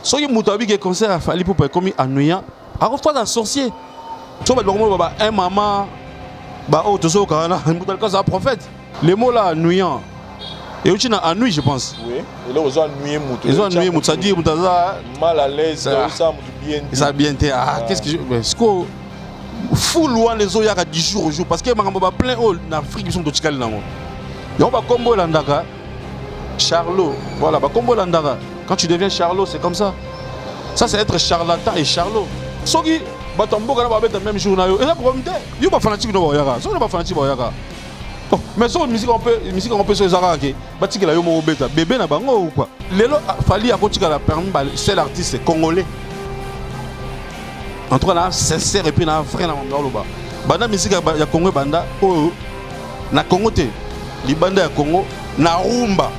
Soki mutabi qui concert à Fally Ipupa comme ennuyant. Alors toi un sorcier. So ba un maman ba oh tozo kana mutal ka ça prophète. Les mots là ennuyant. Et aussi na ennui je pense. Oui. Et là ils ont ennuyé mutu. Ils ont ennuyé mutu, ça dit mutaza mal à l'aise, ça bien. Ça bien été. Ah qu'est-ce que est-ce que fou loin les autres yaka 10 jours au jour parce que makambo ba plein oh en Afrique ils sont de tikali nango. Yo ba kombo landaka Charlot. Voilà ba kombo landaka. Quand tu deviens Charlot, c'est comme ça. Ça c'est être charlatan et Charlot. Soki batambo kana ba beta même jour na yo. Et là problème té. Yo ba fanatique no ba yaka. Soki ba fanatique ba yaka. Bon, mais sur musique on peut sur Zara ke. Batiki la yo mo beta. Bébé na bango ou quoi. Lelo Fally akotika la permis seul artiste congolais. En tout cas là sincère et puis na vrai na ngaloba. Banda musique ya Congo banda oh na Congo té. Li banda ya Congo na rumba.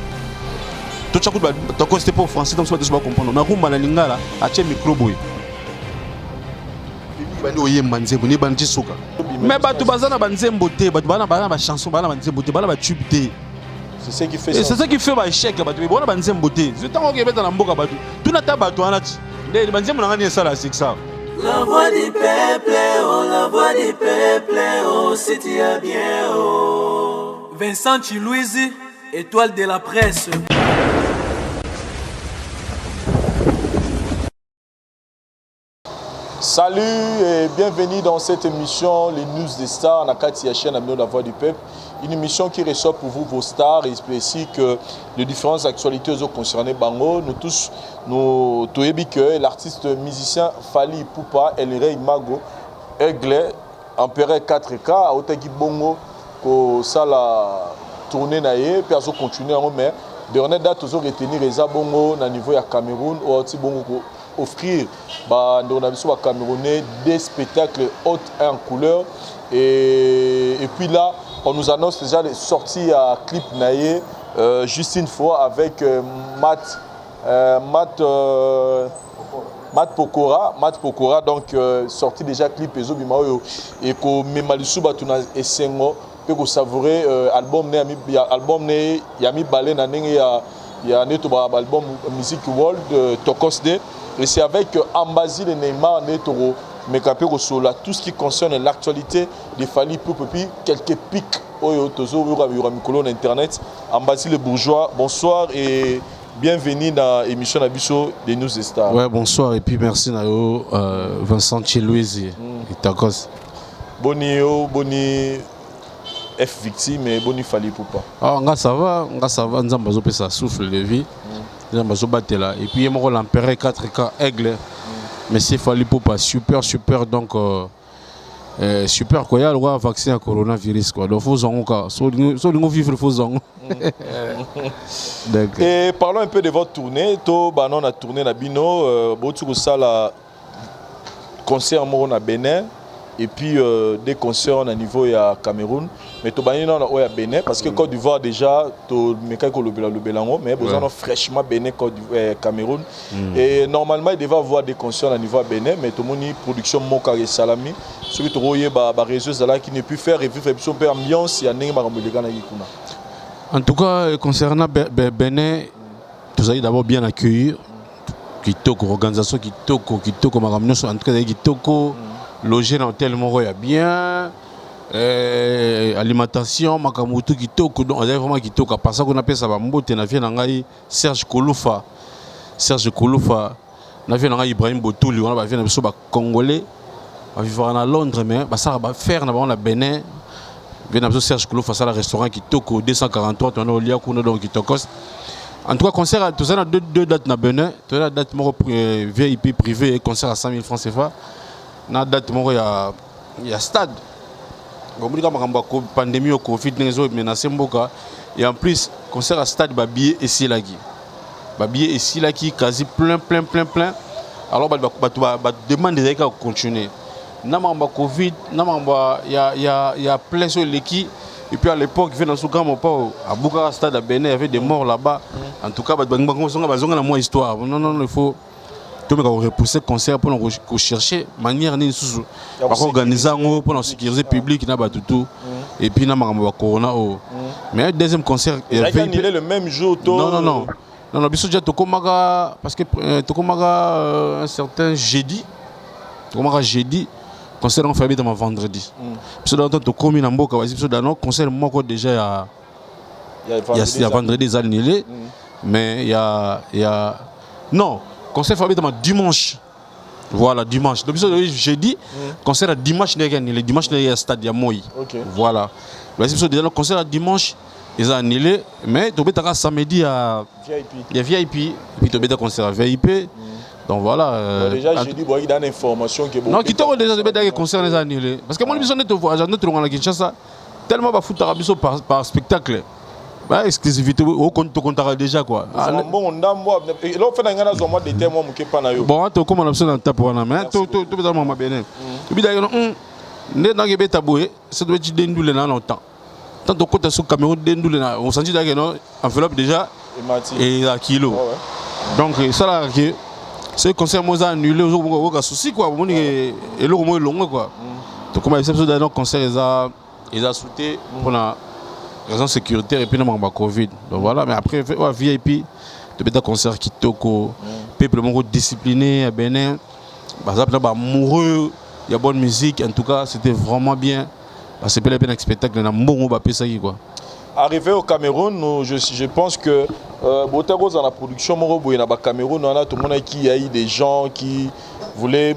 Tout ça c'était pas français donc ça ne pas comprendre. Na rumba na lingala ache micro boy. Bandi oyemba nzembo ni bandi suka. Mais batu bazana banzembo te, batu bana ba chanson bana banzembo te, bana ba tube te. C'est ce qui fait ça. C'est ça qui fait ba échec batu. Bona banzembo te. C'est tant que beta na mboka batu. Tout na ta batu anati. Ndé banzembo na ngani ça là c'est ça. La voix du peuple, oh la voix du peuple, oh c'est bien oh. Vincent Chilouizi, étoile de la presse. Salut et bienvenue dans cette émission, les News des Stars, na kati ya chaîne La Voix du Peuple. Une émission qui reçoit pour vous vos stars et ainsi que les différentes actualités concernées Bango. Nous tous, nous toyebi que l'artiste musicien Fally Ipupa, Elrey Mago, Aigle, Empereur 4K, a otaki bongo ko sala tourner naie, puis azo continuer en mais dernière date toujours retenir les bongo na niveau ya Cameroun ou oti bongo ko offrir bah on a besoin Camerounais des spectacles haute en couleur et puis là on nous annonce déjà les sorties à clip naie juste une fois avec Matt Pokora donc sorti déjà clip ezobimaoyo et ko memalisu batuna esengo pe ko savourer album ne yami balé na ndenge ya neto ba album music world Tokosde et c'est avec Ambazile Neymar Netoro Mekapé Rosola tout ce qui concerne l'actualité de Fally Ipupa puis quelques pics oyo tozo yura mikolo na internet. Ambazile Bourgeois, bonsoir et bienvenue dans l'émission Abisso des News des Stars. Ouais, bonsoir et puis merci Nayo Vincent Chilouizi et Takos. Boni F victime et boni Fally Ipupa. Ah ça va, nzamba zo pesa souffle de vie. Nzamba zo batela et puis moi l'empereur 4K Aigle. Mais c'est Fally Ipupa super donc super quoi, il y a le droit vaccin à coronavirus quoi. Donc faut zongo quoi. So vivre faut zongo. Et parlons un peu de votre tournée. To banon a tourné na bino botuko sala concert mo na Bénin et puis des concerts à niveau ya Cameroun. Mais to bani na o ya Bénin parce que Côte d'Ivoire déjà to mekai ko lobela mais besoin fraîchement Bénin Côte d'Ivoire Cameroun et normalement il devait avoir des concerts à niveau Bénin mais to moni production moka et salami celui to royer ba réseau zala qui ne peut faire revivre une peu ambiance ya ndenge makambo lekana yikuna. En tout cas concernant Bénin tout avez d'abord bien accueilli kitoko organisation kitoko makambo en tout cas kitoko loger dans tel moro ya bien alimentation makamutu kitoko donc vraiment kitoko parce qu'on appelle ça bambote na vie na ngai Serge Kouloufa na vie na ngai Ibrahim Botouli on a vie na biso ba congolais ba vivre à Londres mais ba ça ba faire na ba na Bénin vie na biso Serge Kouloufa ça le restaurant kitoko 243 on a au lia kuna donc kitokos. En tout cas concert tout ça na deux dates na Bénin tout la date moro VIP privé et concert à 100 000 francs CFA na date moro ya stade. Comme la pandémie au Covid menacé mboka et en plus concert à stade babier et silaki quasi plein alors bah demande des gars continuer na mamba Covid na mamba ya plein sur l'équipe et puis à l'époque vient dans ce camp à Buka stade à Bénin il y avait des morts là-bas en tout cas bah na moi histoire non il faut tout le monde repousser concert pour nous chercher manière ni sous pour organiser pour la sécurité publique na batutu et puis na makambo corona mais deuxième concert il est le même jour non Non, biso déjà tokomaga parce que tokomaga un certain jeudi. Tokomaga jeudi. Concert on fait dans vendredi. Biso dans to komi na mboka biso dans concert moko déjà il y a vendredi des annulés. Mais il y a non, concert fait dans dimanche. Voilà, dimanche. Donc jeudi, concert à dimanche le dimanche il y a stade à Moï. Voilà. Biso déjà le concert à dimanche ils ont annulé, mais tu as samedi à VIP. Il y a VIP, et puis tu as concert à VIP. Donc voilà. Déjà, j'ai dit qu'il y a une information qui est non, qui t'ont déjà des concerts les annulés. Parce que moi, je te vois, j'en ai trouvé à Kinshasa, tellement de foot par spectacle. Bah, exclusivité, au compte déjà quoi. Bon, on a moi, l'on fait un mois de témoins qui pas na yo. Bon, tu comment on a besoin de taper on a, mais tu peux dans ma bénin. Tu peux dire ne n'a pas taboué, ça doit être déndoulé dans longtemps. Tant que côté sur Cameroun déndoulé, on sentit que non, enveloppe déjà et à kilo. Donc ça là que ce concert moi annulé au souci quoi, on est et le moins long quoi. Donc comme ça dans nos concert ils a sauté pour la raison sécuritaire et puis non ma Covid. Donc voilà, mais après VIP de bêta concert qui toko peuple mon discipliné à Bénin, bah ça peut amoureux, il y a bonne musique en tout cas, c'était vraiment bien. C'est pas un spectacle dans bon quoi. Arrivé au Cameroun, je pense que Boteros dans la production au Cameroun, on a tout le monde qui y a eu des gens qui voulaient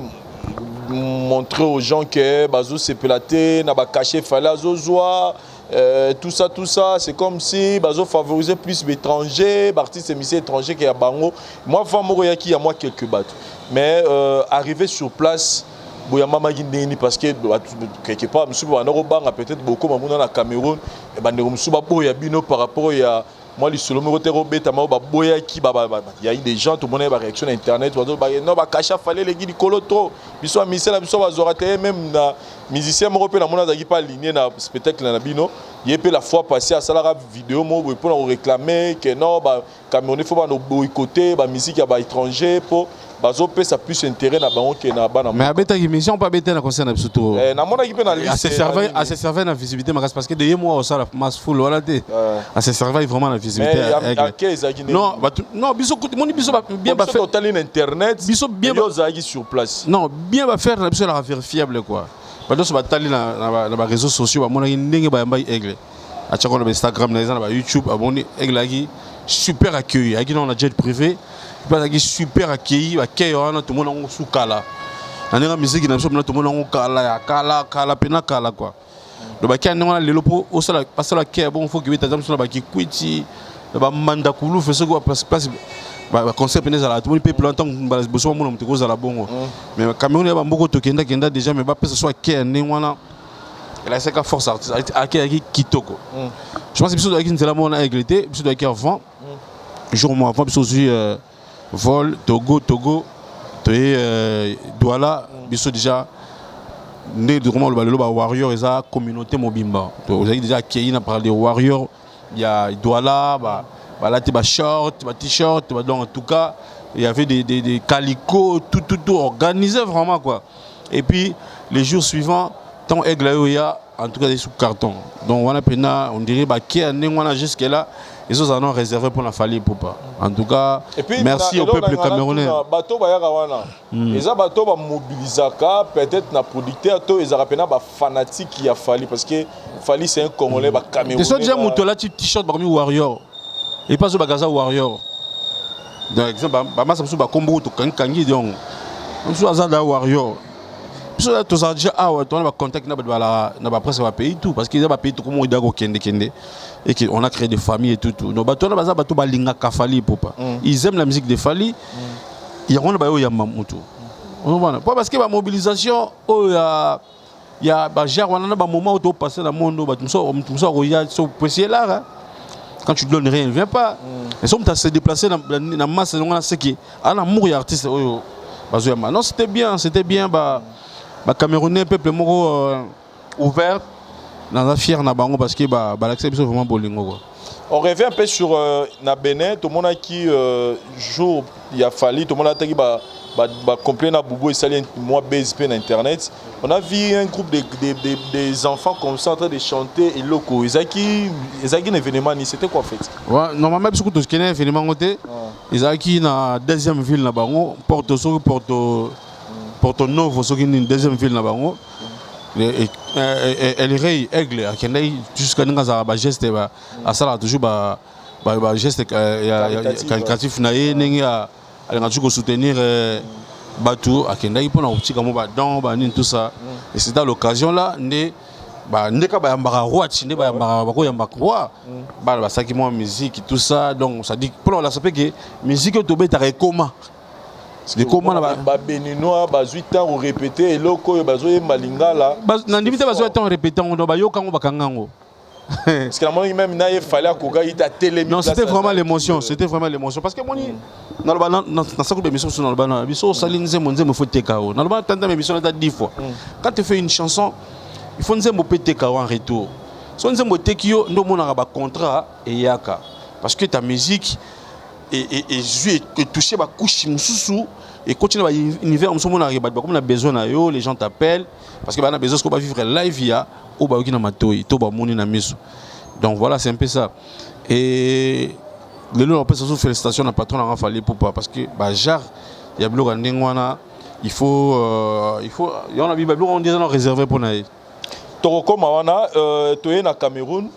montrer aux gens que Bazo s'est pélaté, n'a pas caché fallait tout ça, c'est comme si Bazo favorisait plus l'étranger, artistes émissaires étrangers qu'il y a Bango. Moi, il y a moi quelques battes. Mais arrivé sur place, parce que quelque part, peut-être beaucoup dans le Cameroun, par rapport à moi, il y a eu des gens, tout le monde a une réaction sur Internet, non, fallait les guides trop. Ils sont même les musiciens européens, ils pas aligné dans le spectacle. Il y a la fois passée à la vidéo pour réclamer que non, Cameroun, il faut boycotter la musique étrangère pour ça plus intérêt na bango que na bana. Mais abeta qui mission pas beta na concert na surtout. Na mona qui peut na liste. À se servir na visibilité parce que de moi ça la masse full voilà té. À se servir vraiment na visibilité. Non, biso mon biso bien ba faire total internet. Biso bien sur place. Non, bien va faire biso la vérifiable quoi. Parce que batali na réseaux sociaux mona ndenge ba yamba aigle. A tchako na Instagram na YouTube abonné aigle aki super accueilli. Aki on a jet privé. Parce que super accueilli, tout le monde sous kala. La musique, tout le monde kala, pena kala quoi. Le bac a le lopo, au sol, parce que bon, faut que tu aies sur la bac qui le manda koulou fait ce qu'on place. Concept pénètre là, tout le monde peut planter un besoin mon petit cause à la bonne. Mais Cameroun il y a beaucoup de kenda déjà, mais pas que ce soit qui est né voilà. Elle a cette force artistique, qui kitoko. Je pense que c'est qui c'est la monnaie égalité, c'est qui avant. Jour moi avant, c'est aussi Vol, Togo, Douala, biso déjà né de comment le warrior et sa communauté mobimba. Vous avez déjà accueilli par des warriors, il y a Douala, là tu as short, t-shirt, donc en tout cas il y avait des calicots, tout organisé vraiment quoi. Et puis les jours suivants, tant aigle il y a en tout cas des sous carton. Donc on dirait qui a jusque là. Les autres en ont réservé pour la famille pour pas. En tout cas, merci au peuple camerounais. Bateau les bateaux mobilisés peut-être na producteur ils appellent ba fanatique qui a fallu parce que Fali c'est un Congolais ba Camerounais. C'est déjà mutola t-shirt parmi warrior. Et pas au bagaza warrior. Par exemple, ba ça ba combo to kangi donc. On soit azada warrior. Puis tous ça déjà on a contact na ba presse ba pays tout parce qu'ils a ba pays tout comme on doit kende et qu'on a créé des familles et tout. Nos bateaux là baza bateau ba linga ka Fali popa. Ils aiment la musique de Fali. Il y a on ba yo ya mamuto. Pas parce que la mobilisation il y a un moment où tu passes dans le monde tu là quand tu donnes rien il ne vient pas. Et si on s'est déplacé dans la masse on a ce qui a l'amour et artiste non c'était bien Camerounais peuple ouvert dans la fière na bango parce que l'accès est vraiment bolingo. On revient un peu sur na Bénin, tout le monde a qui jour il a fallu tout le monde a dit complain à Boubou et Salien moi BSP sur internet. On a vu un groupe des enfants comme ça en train de chanter et locaux. Ils ont un événement, c'était quoi en fait? Ouais, normalement parce que tout ce qui est événement côté ezalaki na deuxième ville na bango Porto Novo soki une deuxième ville na bango elle rey aigle akendai jusqu'à ninga ba geste ba asala toujours ba geste caritatif na ye ndenge alinga toujours soutenir batu akendai pona otika mo ba don ba nini tout ça et c'est à l'occasion là ndeka ba yambaka roi tinde ba yambaka bako yambaka roi ba saki mo musique tout ça donc ça dit pour la sapé que musique to beta rekoma c'est comment là ba béninois ba 8 ans répéter et loko ba zo malingala na ndimite ba zo temps répéter on ba yoka ngo bakangango parce que la monnaie même il fallait akoga ita télé. Non, c'était vraiment l'émotion, parce que moi dans sa coupe d'émission sur Nalbana biso salinze monze me faut tekao Nalbana tanta émission là 10 fois quand tu fais une chanson il faut nzembo tekao en retour so nzembo tekio ndo mona ba contrat et yaka parce que ta musique et jouer et toucher ba couche mususu et continuer ba univers mususu mona ba comme on a besoin na yo les gens t'appellent parce que ba na besoin qu'on va vivre live via au ba na matoi to ba moni na miso donc voilà c'est un peu ça et le long on peut surtout félicitations à patron a fallu pour pas parce que ba jar il y a bloc ndengwana il faut il y en a bi ba bloc on dit non réservé pour naï Toroko mawana toye na Cameroun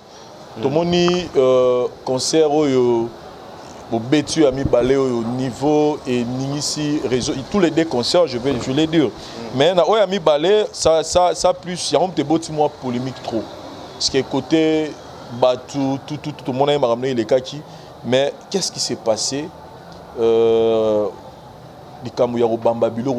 tomoni concert oyo Bobetu a mis balé au niveau et ningisi réseau tous les deux concerts je les dire mais na oya mi balé ça plus il y a un petit beau mois polémique trop parce que côté Batu tout le monde a ramené les kaki mais qu'est-ce qui s'est passé on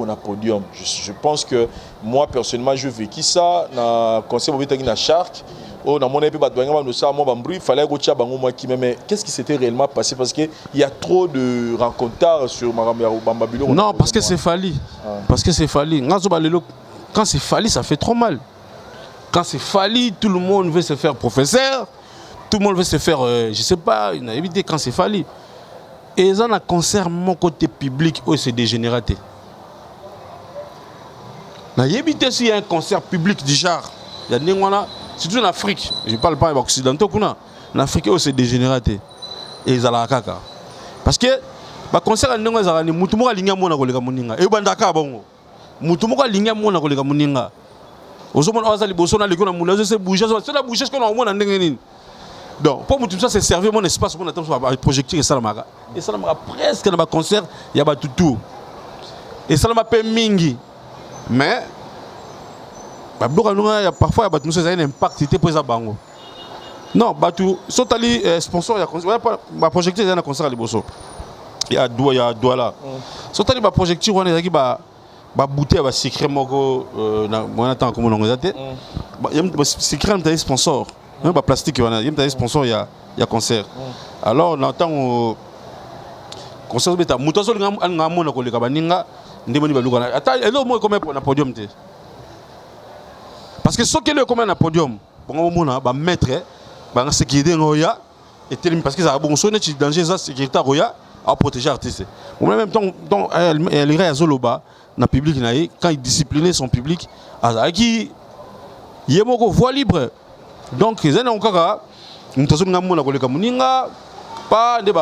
a podium. Je pense que moi personnellement je vécu ça na concert Bobetu na Shark. Oh, dans mon époque, il fallait que mais qu'est-ce qui s'était réellement passé? Parce qu'il y a trop de rencontres sur Bambabilo. Non, parce que c'est Fali. Parce que c'est Fali. Quand c'est Fali, ça fait trop mal. Quand c'est Fali, tout le monde veut se faire professeur. Tout le monde veut se faire, je sais pas, il a évité quand c'est Fali. Et ils ont un concert, mon côté public, où c'est dégénératé. Il a évité s'il y a un concert public du genre. Il y a des gens. Surtout en Afrique, je ne parle pas en Occidentaux, en Afrique, c'est dégénératé. Et ils ont la caca. Parce que, le concert en Ndongo, c'est Moutoumouka Lingamona Kolega Moninga. Et Bandaka Bongo. Moutoumouka Lingamona Kolega Moninga. Aux hommes, on a les bossons, les gens, on a les bouger, c'est la bouger qu'on a au moins en Ndengeni. Donc, pour Moutoumouka, c'est servir mon espace pour nous projecter et ça m'a. Et ça m'a presque dans le concert, il y a tout. Et ça m'a fait mingi. Mais, parfois il y a un impact c'était pour ça bango non batu sotali sponsor ya ba projecteur ya na concert liboso ya Douala sotali ba projecteur wana ezaki ba bouteille ba secret moko na mona tant comme on ngazate ba secret na sponsor même ba plastique wana yem sponsor ya concert alors na tant concert beta mutaso nga mona ko leka baninga ndemoni ba lukana ata elo mo comme na podium te. Parce que ce qui est comme un podium, on va mettre la sécurité et parce que ça a bon sonné de danger la sécurité à protéger l'artiste. En même temps, elle irait à Zoloba, dans le public, quand il disciplinait son public, il y a une voie libre. Donc, il y a encore pas de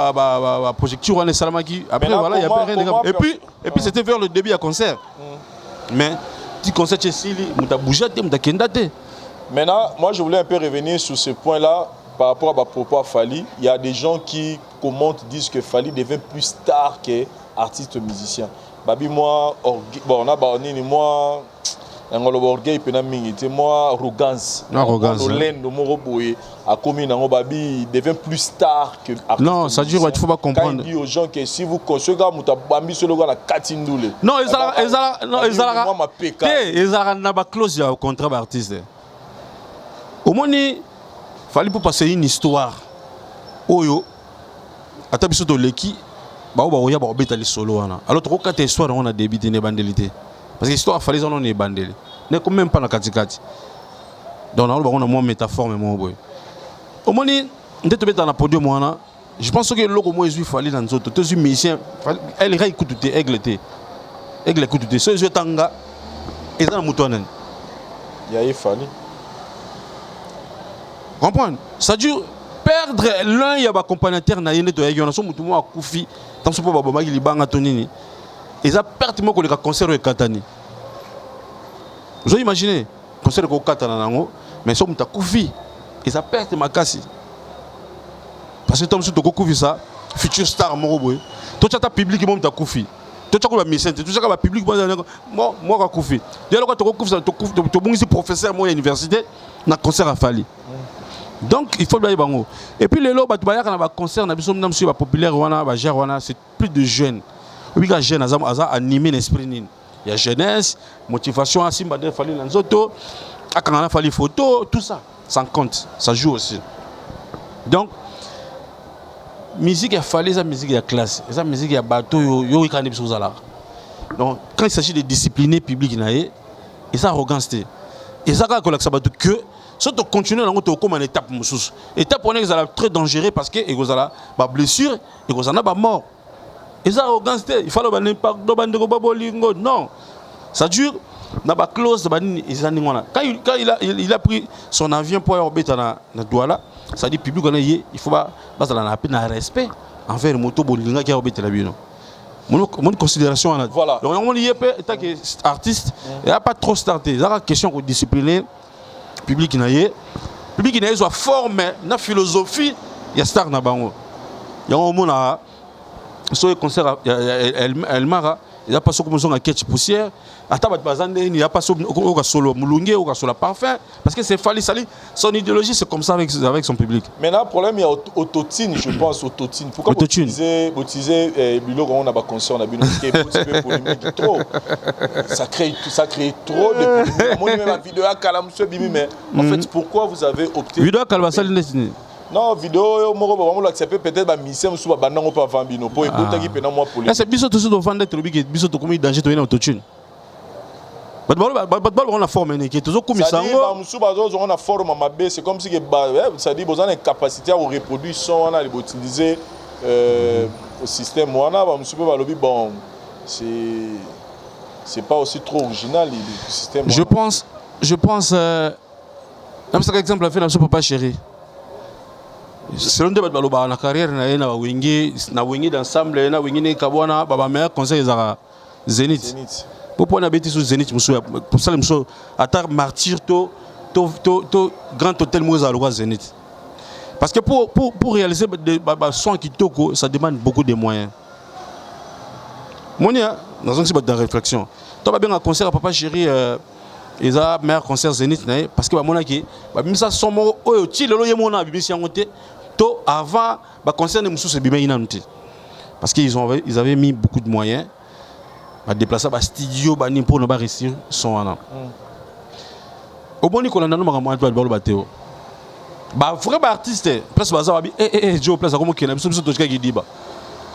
projecteur en Salamaki. Après, voilà, il y a rien. Et puis c'était vers le début du concert. Mais concert maintenant, moi je voulais un peu revenir sur ce point-là par rapport à ma propos à Fali. Il y a des gens qui commentent, disent que Fali devient plus star qu'artiste musicien. Babi moi, bon, on a barni moi, orgueil moi arrogance. A commis dans Babi devient plus star que artiste. Non, ça dure, il faut pas comprendre. Quand il dit aux gens que si vous construisez Bambi sur le gars la Katindoule. Non, ils ont clause au contrat d'artiste. Au moins, il fallait pour passer une histoire. Oyo, à ta biso de l'équipe, bah on va obéir les solos. Alors, quand tu histoire, on a débuté les bandelités. Parce que l'histoire, il fallait qu'on ait bandeli. Ne comme même pas dans katikati. Donc, on a moins métaphore, mais moins boy. Au moins, on est dans le podium. Je pense que le logo moi il fallait dans d'autres. Tous les musiciens, elle écoute tes aigles tes. Aigle écoute tes. Ceux qui tanga, ils ont un mouton. Il y a fallu. Comprendre. Ça dure. perdre l'un il y a accompagnateur na yene to ya so mutu mo akufi tant so po baba li banga tonini eza perte moko le concert e katani vous imaginez concert ko katana nango mais so mutu akufi eza perte makasi parce que tant so to kufi ça futur star moko boy to chata public mo mutu akufi to chako ba mission to chako ba public mo ka kufi dès que to kufi ça to bungisi professeur mo université na concert a fali. Donc il faut bien bango. Et puis les lots batubaya quand on va concert na biso monsieur ba populaire wana ba gère wana c'est plus de jeunes. Oui ga jeunes aza animé l'esprit nin. Il y a jeunesse, motivation asimba de fali na nzoto, akanga fali photo, tout ça, ça compte, ça joue aussi. Donc musique a fallu ça musique de classe, ça musique ya bateau yo ikane biso zala. Donc quand il s'agit de discipliner public na et ça arrogance té. Et ça quand ça bateau que si tu continues à comme une étape, l'étape on est très dangereux parce que il y a des blessures, il y a des morts. Et ça, il faut que non. Ça dure, il y a des clauses. Quand il a pris son avion pour aller à Douala, ça dit public, il faut un respect envers le moto qui a été là. Mon considération, voilà. Donc, on y est artiste, il n'y a pas trop starté. Il y a une question de discipliner. Public na soit formé na philosophie ya star na bango ya omona so e concert elle mara il a pas so comme son catch poussière ata bat bazande il a pas so o solo mulunge o solo parfum parce que c'est Fally Sali son idéologie c'est comme ça avec son public. Maintenant problème il y a autotune je pense autotune pourquoi vous utilisez bilo quand on a ba concert on a bilo qui est polémique trop ça crée trop de polémique moi même la vidéo à kala monsieur bimi mais en fait pourquoi vous avez opté vidéo à kala Sali ndesini non vidéo moko ba mo accepter peut-être ba mission musu ba bandango pa vambino po ekota ki pena moi polémique c'est biso tout de vendre trop big biso to comme danger to ina autotune. On a formé qui est toujours comme ça. On a formé c'est comme si ça dit besoin de capacité à reproduire son on a utiliser au système on a bon c'est pas aussi trop original le système. Je pense par exemple fait dans papa chéri. Selon de baloba na carrière na wingi d'ensemble na wingi ne kabwana baba meilleur conseil za Zénith. Pour pouvoir habiter sur Zénith, pour ça, à ta martyr, to grand hôtel Mouza à Zénith. Parce que pour réaliser des soins qui toko, ça demande beaucoup de moyens. Moi, dans une réflexion. Tu as bien un concert à Papa Chéri, ils ont meilleur concert Zénith, parce que mon aki, même ça, son mot, oh, tu le loyer mon abi, si on était, to avant, concert ne moussou se bimé inanté. Parce qu'ils avaient mis beaucoup de moyens. Va déplacer ba studio ba ni pour ne pas réussir son an. Au bon qu'on a dans ma ba bateo. Ba vrai artiste presque baza ba Joe place comme qui na biso to qui dit ba.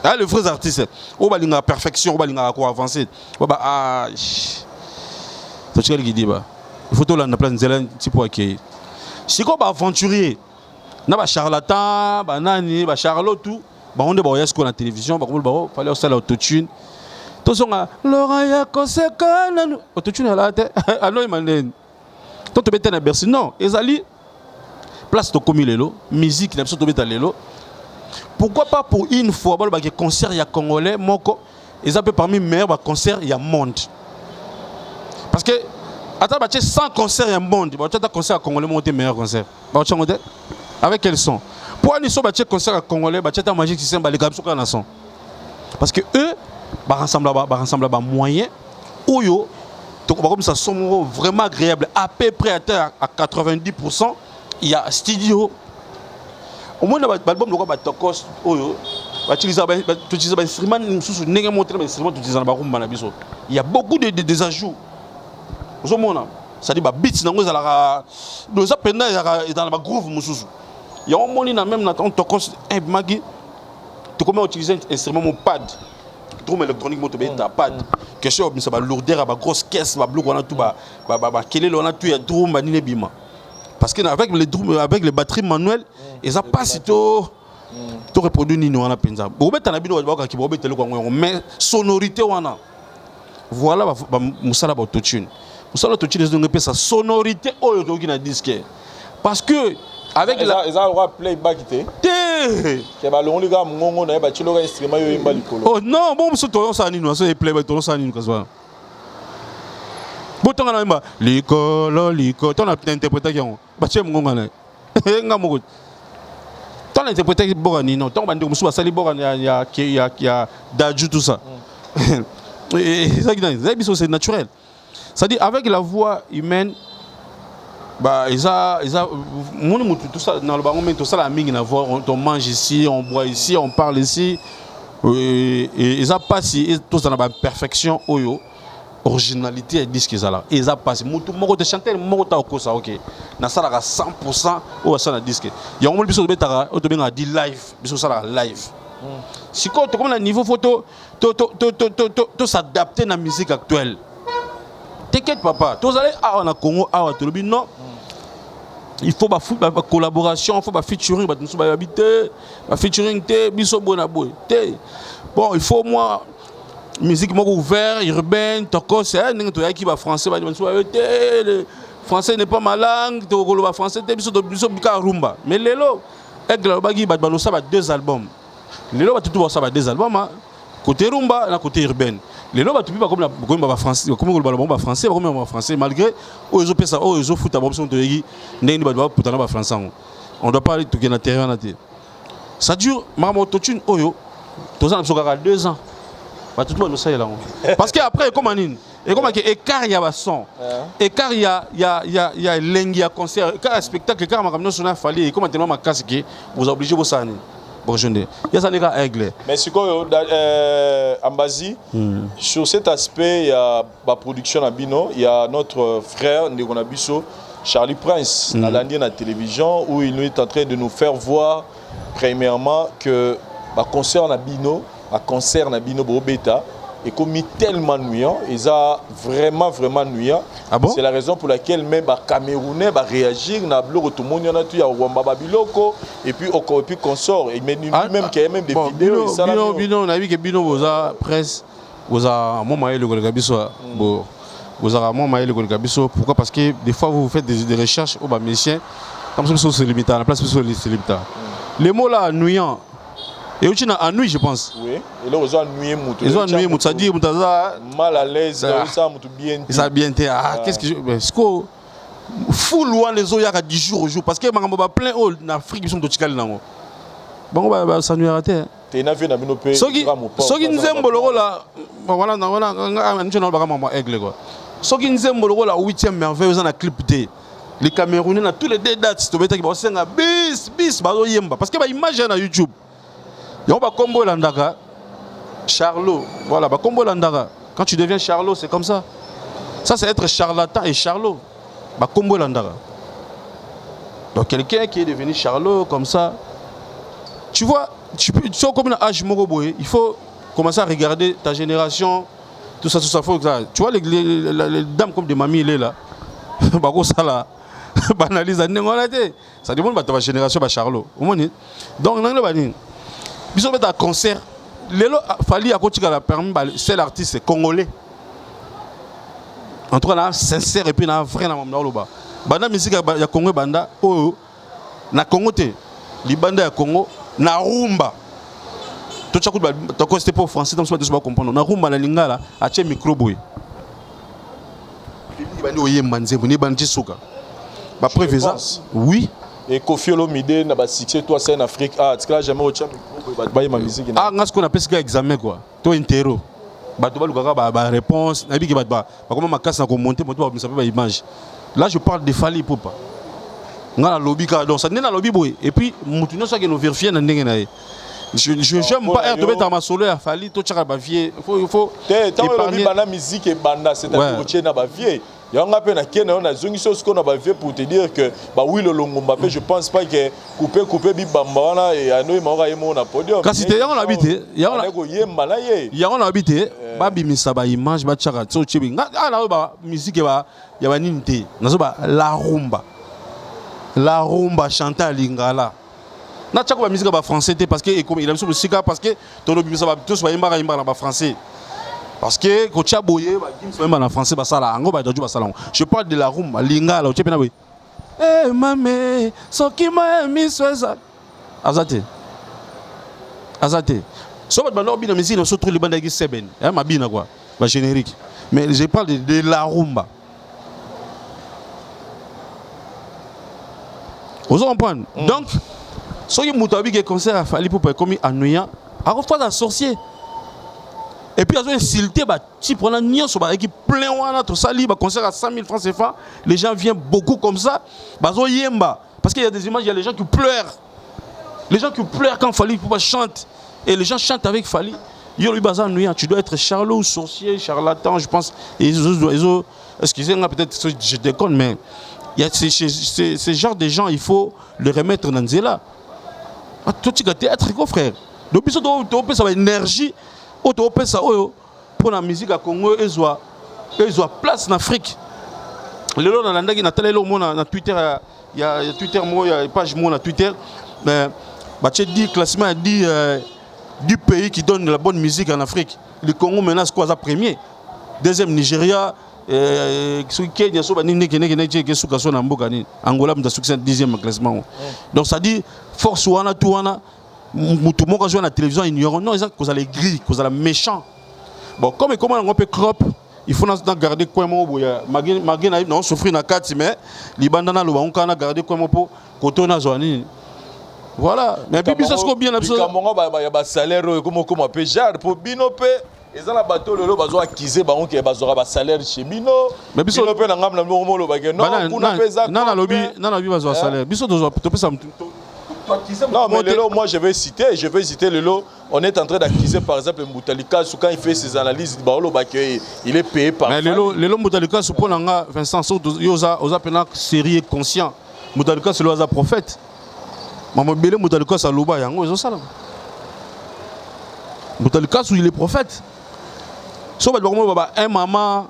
Ah le vrai artiste o ba linga perfection o ba linga ko avancer. Ba ah to qui dit ba. Il faut to la na place nzela tipo accueillir. Si ko ba aventurier na ba charlatan ba nani ba charlot tout ba on de ba yesko na télévision ba comme ba fallait aussi l'autotune. Tosonga Laurent ya konsekana autotune la te ano imandeni to to beta na Bercy non ezali place to komi lelo musique na biso to beta lelo pourquoi pas pour une fois ba que concert ya congolais moko ils peut parmi meilleurs concert ya monde parce que attends ba 100 concerts ya monde ba tata concert congolais monter meilleur concert ba tchangote avec quel son pour une so ba concert congolais ba tata magique système ba les gars na son parce que eux rassemble moyen oyo comme ça sont vraiment agréable à peu près à 90% il y a studio au moins l'album le tokos oyo utiliser instrument il y a beaucoup de ajouts vous avez ça dit beats nango ezalaka doza penda dans la groove mususu il y a un moment même dans tokos magi tu comment utiliser instrument mon pad drum électronique moto beta pad question ça ba lourdeur ba grosse caisse ba bloc on a tout ba kelele on a tout ya drum ba nine bima parce que avec les drums avec les batteries manuelles et ça passe to reproduire ni on a penza bo beta na bino ba ki bo beta le ko mais sonorité wana voilà ba musala ba autotune musala autotune donc sa sonorité oyo to ki na disque parce que avec la playback oh non bon so to ça ni no so playback to ça ni no kaza boto ngana mba liko to na interpréter qui on ba che ngonga na nga moko to na interpréter boga ni non to ba ndeko musu ba sali boga ya daju tout ça et ça qui c'est naturel, ça dit avec la voix humaine bah tout ça dans le baron tout ça la mine na voix on mange ici on boit ici on parle ici et ça passe et tout ça na perfection oyo originalité disque ça là et ça passe mutu moko de chanter moko ta ko ça OK na ça la 100% ou ça na disque ya on biso betara o to benga di live biso ça la live si quand comme le niveau photo to s'adapter na musique actuelle. T'inquiète papa, tous allez on a Congo tu non. Il faut ba collaboration, il faut ba featuring, ba nous ba habiter, ba featuring té biso bona boy. Bon, il faut moi musique moko ouvert, urbaine, toko c'est ndenge to yaki ba français ba nous le français n'est pas ma langue, to koloba français té biso bika rumba. Mais lelo aigle ba gi ba balosa ba 2 albums. Lelo ba tout ça ba 2 albums côté rumba na côté urbaine. Les lois tu peux pas comme la français comme le ballon français comme français malgré aux opéra aux foot à option de yi n'est pas pour t'en français on doit pas aller tout qui na terrain na té ça dure maman autotune oyo tous ans ça 2 ans ba tout le monde ça là parce que après comme anine et comme que écart il y a ba son écart il y a lengi à concert écart spectacle écart ma comme sonner fallait comme tellement ma casse que vous obligez vous ça il y a ça les gars aigle. Mais c'est quoi Ambazi sur cet aspect il y a la production à Bino, il y a notre frère Ndegonabiso Charlie Prince à la télévision où il est en train de nous faire voir premièrement que le concert à Bino Bobeta est commis tellement nuyant, ils ont vraiment nuyant. Ah bon? C'est la raison pour laquelle même les Camerounais réagir na blog tout le monde y en a tout ya Wamba Biloko et puis consort et même qu'il y a même des vidéos Bino on a vu que Bino vous a presse vous a mon maïle le gabiso bon vous a mon maïle le gabiso pourquoi parce que des fois vous faites des recherches au bas musicien comme ça c'est limité à la place c'est limité les mots là nuyant et aussi en nuit je pense. Oui. Et là ils ont ennuyé Moutou. Ils ont ennuyé Moutou. Ça dit Moutou mal à l'aise. Ça Moutou bien. Ça bien été. Ah qu'est-ce que je. Ce que fou loin les autres il y a 10 jours au jour parce que Mangamba plein haut en Afrique ils sont tous calés là. Bon ça nous a raté. T'es na vu na bino pe. Soki nzembo là voilà national bakama aigle quoi. Soki nzembo là 8e merveille dans la clip D. Les Camerounais na tous les dates to beta ki ba senga bis ba yemba parce que ba image na YouTube. Il y a combo landaka Charlot voilà combo landaka quand tu deviens Charlot c'est comme ça c'est être charlatan et Charlot combo landaka donc quelqu'un qui est devenu Charlot comme ça tu vois tu comme un âge moroboé il faut commencer à regarder ta génération tout ça faut que ça tu vois les dames comme des mamies il est là ça là banalise ça demande ta génération Charlot donc ils ont un concert. Lelo Fali a continué à permis c'est l'artiste congolais. En tout cas, sincère et puis na vrai na mamna loba. Banda musique ya Congo banda oh na Congo te. Li banda ya Congo na rumba. Tout ça coup c'était pas français donc ça pas comprendre. Na rumba na lingala a che micro boy. Li bandi oyemba nzembo ni bandi suka. Ba prévu ça. Oui. Et Kofi Olomide n'a pas succès toi c'est en Afrique tu n'as jamais au champ ma musique ce qu'on appelle ce examen quoi toi interro bato ba réponse na biki ba comment ma casse na ko monter moto ba savoir image là je parle de Fali Ipupa ngala lobby ka donc ça n'est na lobby boy et puis mutu no ça que nous vérifier na ndenge na je j'aime pas être dans ma solo à Fali to tchaka ba vie il faut tant lobby bana musique et banda c'est à dire na ba vie. Il y a un peu de pour te dire que oui le Longomba je pense pas que couper bibamba et à nous on a podium. Quand c'était on habité, il y a on habité, babi misaba image ba chaka so chibi. Ah na ba musique ba ya ba ninte. Nazo ba la rumba chanta lingala. Na chaka ba musique ba français parce que comme il a sur musique parce que to lo bimisa ba tous ba imba na français. Parce que quand tu as boyé, même en français, je parle de la rumba, lingala, Eh mamé, soki ma misweza. Azate. Azate. So ba bando bina musique, so trop le banda qui seben. Eh ma bina quoi. Ba générique. Mais je parle de la rumba. Vous comprenez? Donc, soki mutabi qui concert à Fally pour comme ennuyant, à fois un sorcier. Et puis, ils ont insulté, si on a nion sur qui plein wana tout ça, libre concert à 100 000 francs CFA, les gens viennent beaucoup comme ça, parce qu'il y a des images, il y a les gens qui pleurent. Les gens qui pleurent quand Fally chante. Et les gens chantent avec Fally. Tu dois être charlot ou sorcier, charlatan, je pense. Excusez-moi, peut-être je déconne, mais il y a ces genres de gens, il faut les remettre dans Nzela. Tout ce théâtre, frère. Donc, il faut que ça ait énergie. Pour la musique à Congo, ils ont place en Afrique. Les gens dans Twitter, il y a Twitter, il y a une page sur Twitter. Le classement dit du pays qui donne la bonne musique en Afrique. Le Congo maintenant c'est quoi premier. Deuxième Nigeria, Kenya, Angola a succès 10e classement. Donc ça dit force wana tout wana. Tout le monde joue à la télévision ignorant. Non, ils ont les gris, ils ont les méchants. Bon, comment on peut crop, il faut garder quoi moi. Magé non souffrir na 4 mais les bandana le on kana garder quoi moi pour côté na zone. Voilà, mais bibi ça se bien absolument. Il y a salaire comme peut jar pour bino pe ils ont la bateau le bazo acquiser ba on qui bazo ba salaire chez bino. Mais biso pe na ngam na mo ba non kuna pesa. Non lobby bazo salaire. Biso dozo to pesa. Non, mais Lelo, moi je vais citer Lelo. On est en train d'acquiser par exemple Moutalika, quand il fait ses analyses, il est payé par. Mais Lelo Moutalika, ce point là, Vincent, il y a une série conscient. Moutalika, c'est le prophète. Maman Bélé Moutalika, c'est Louba, Yango, ils ont ça là. Moutalika, il est prophète. Sauf que un maman,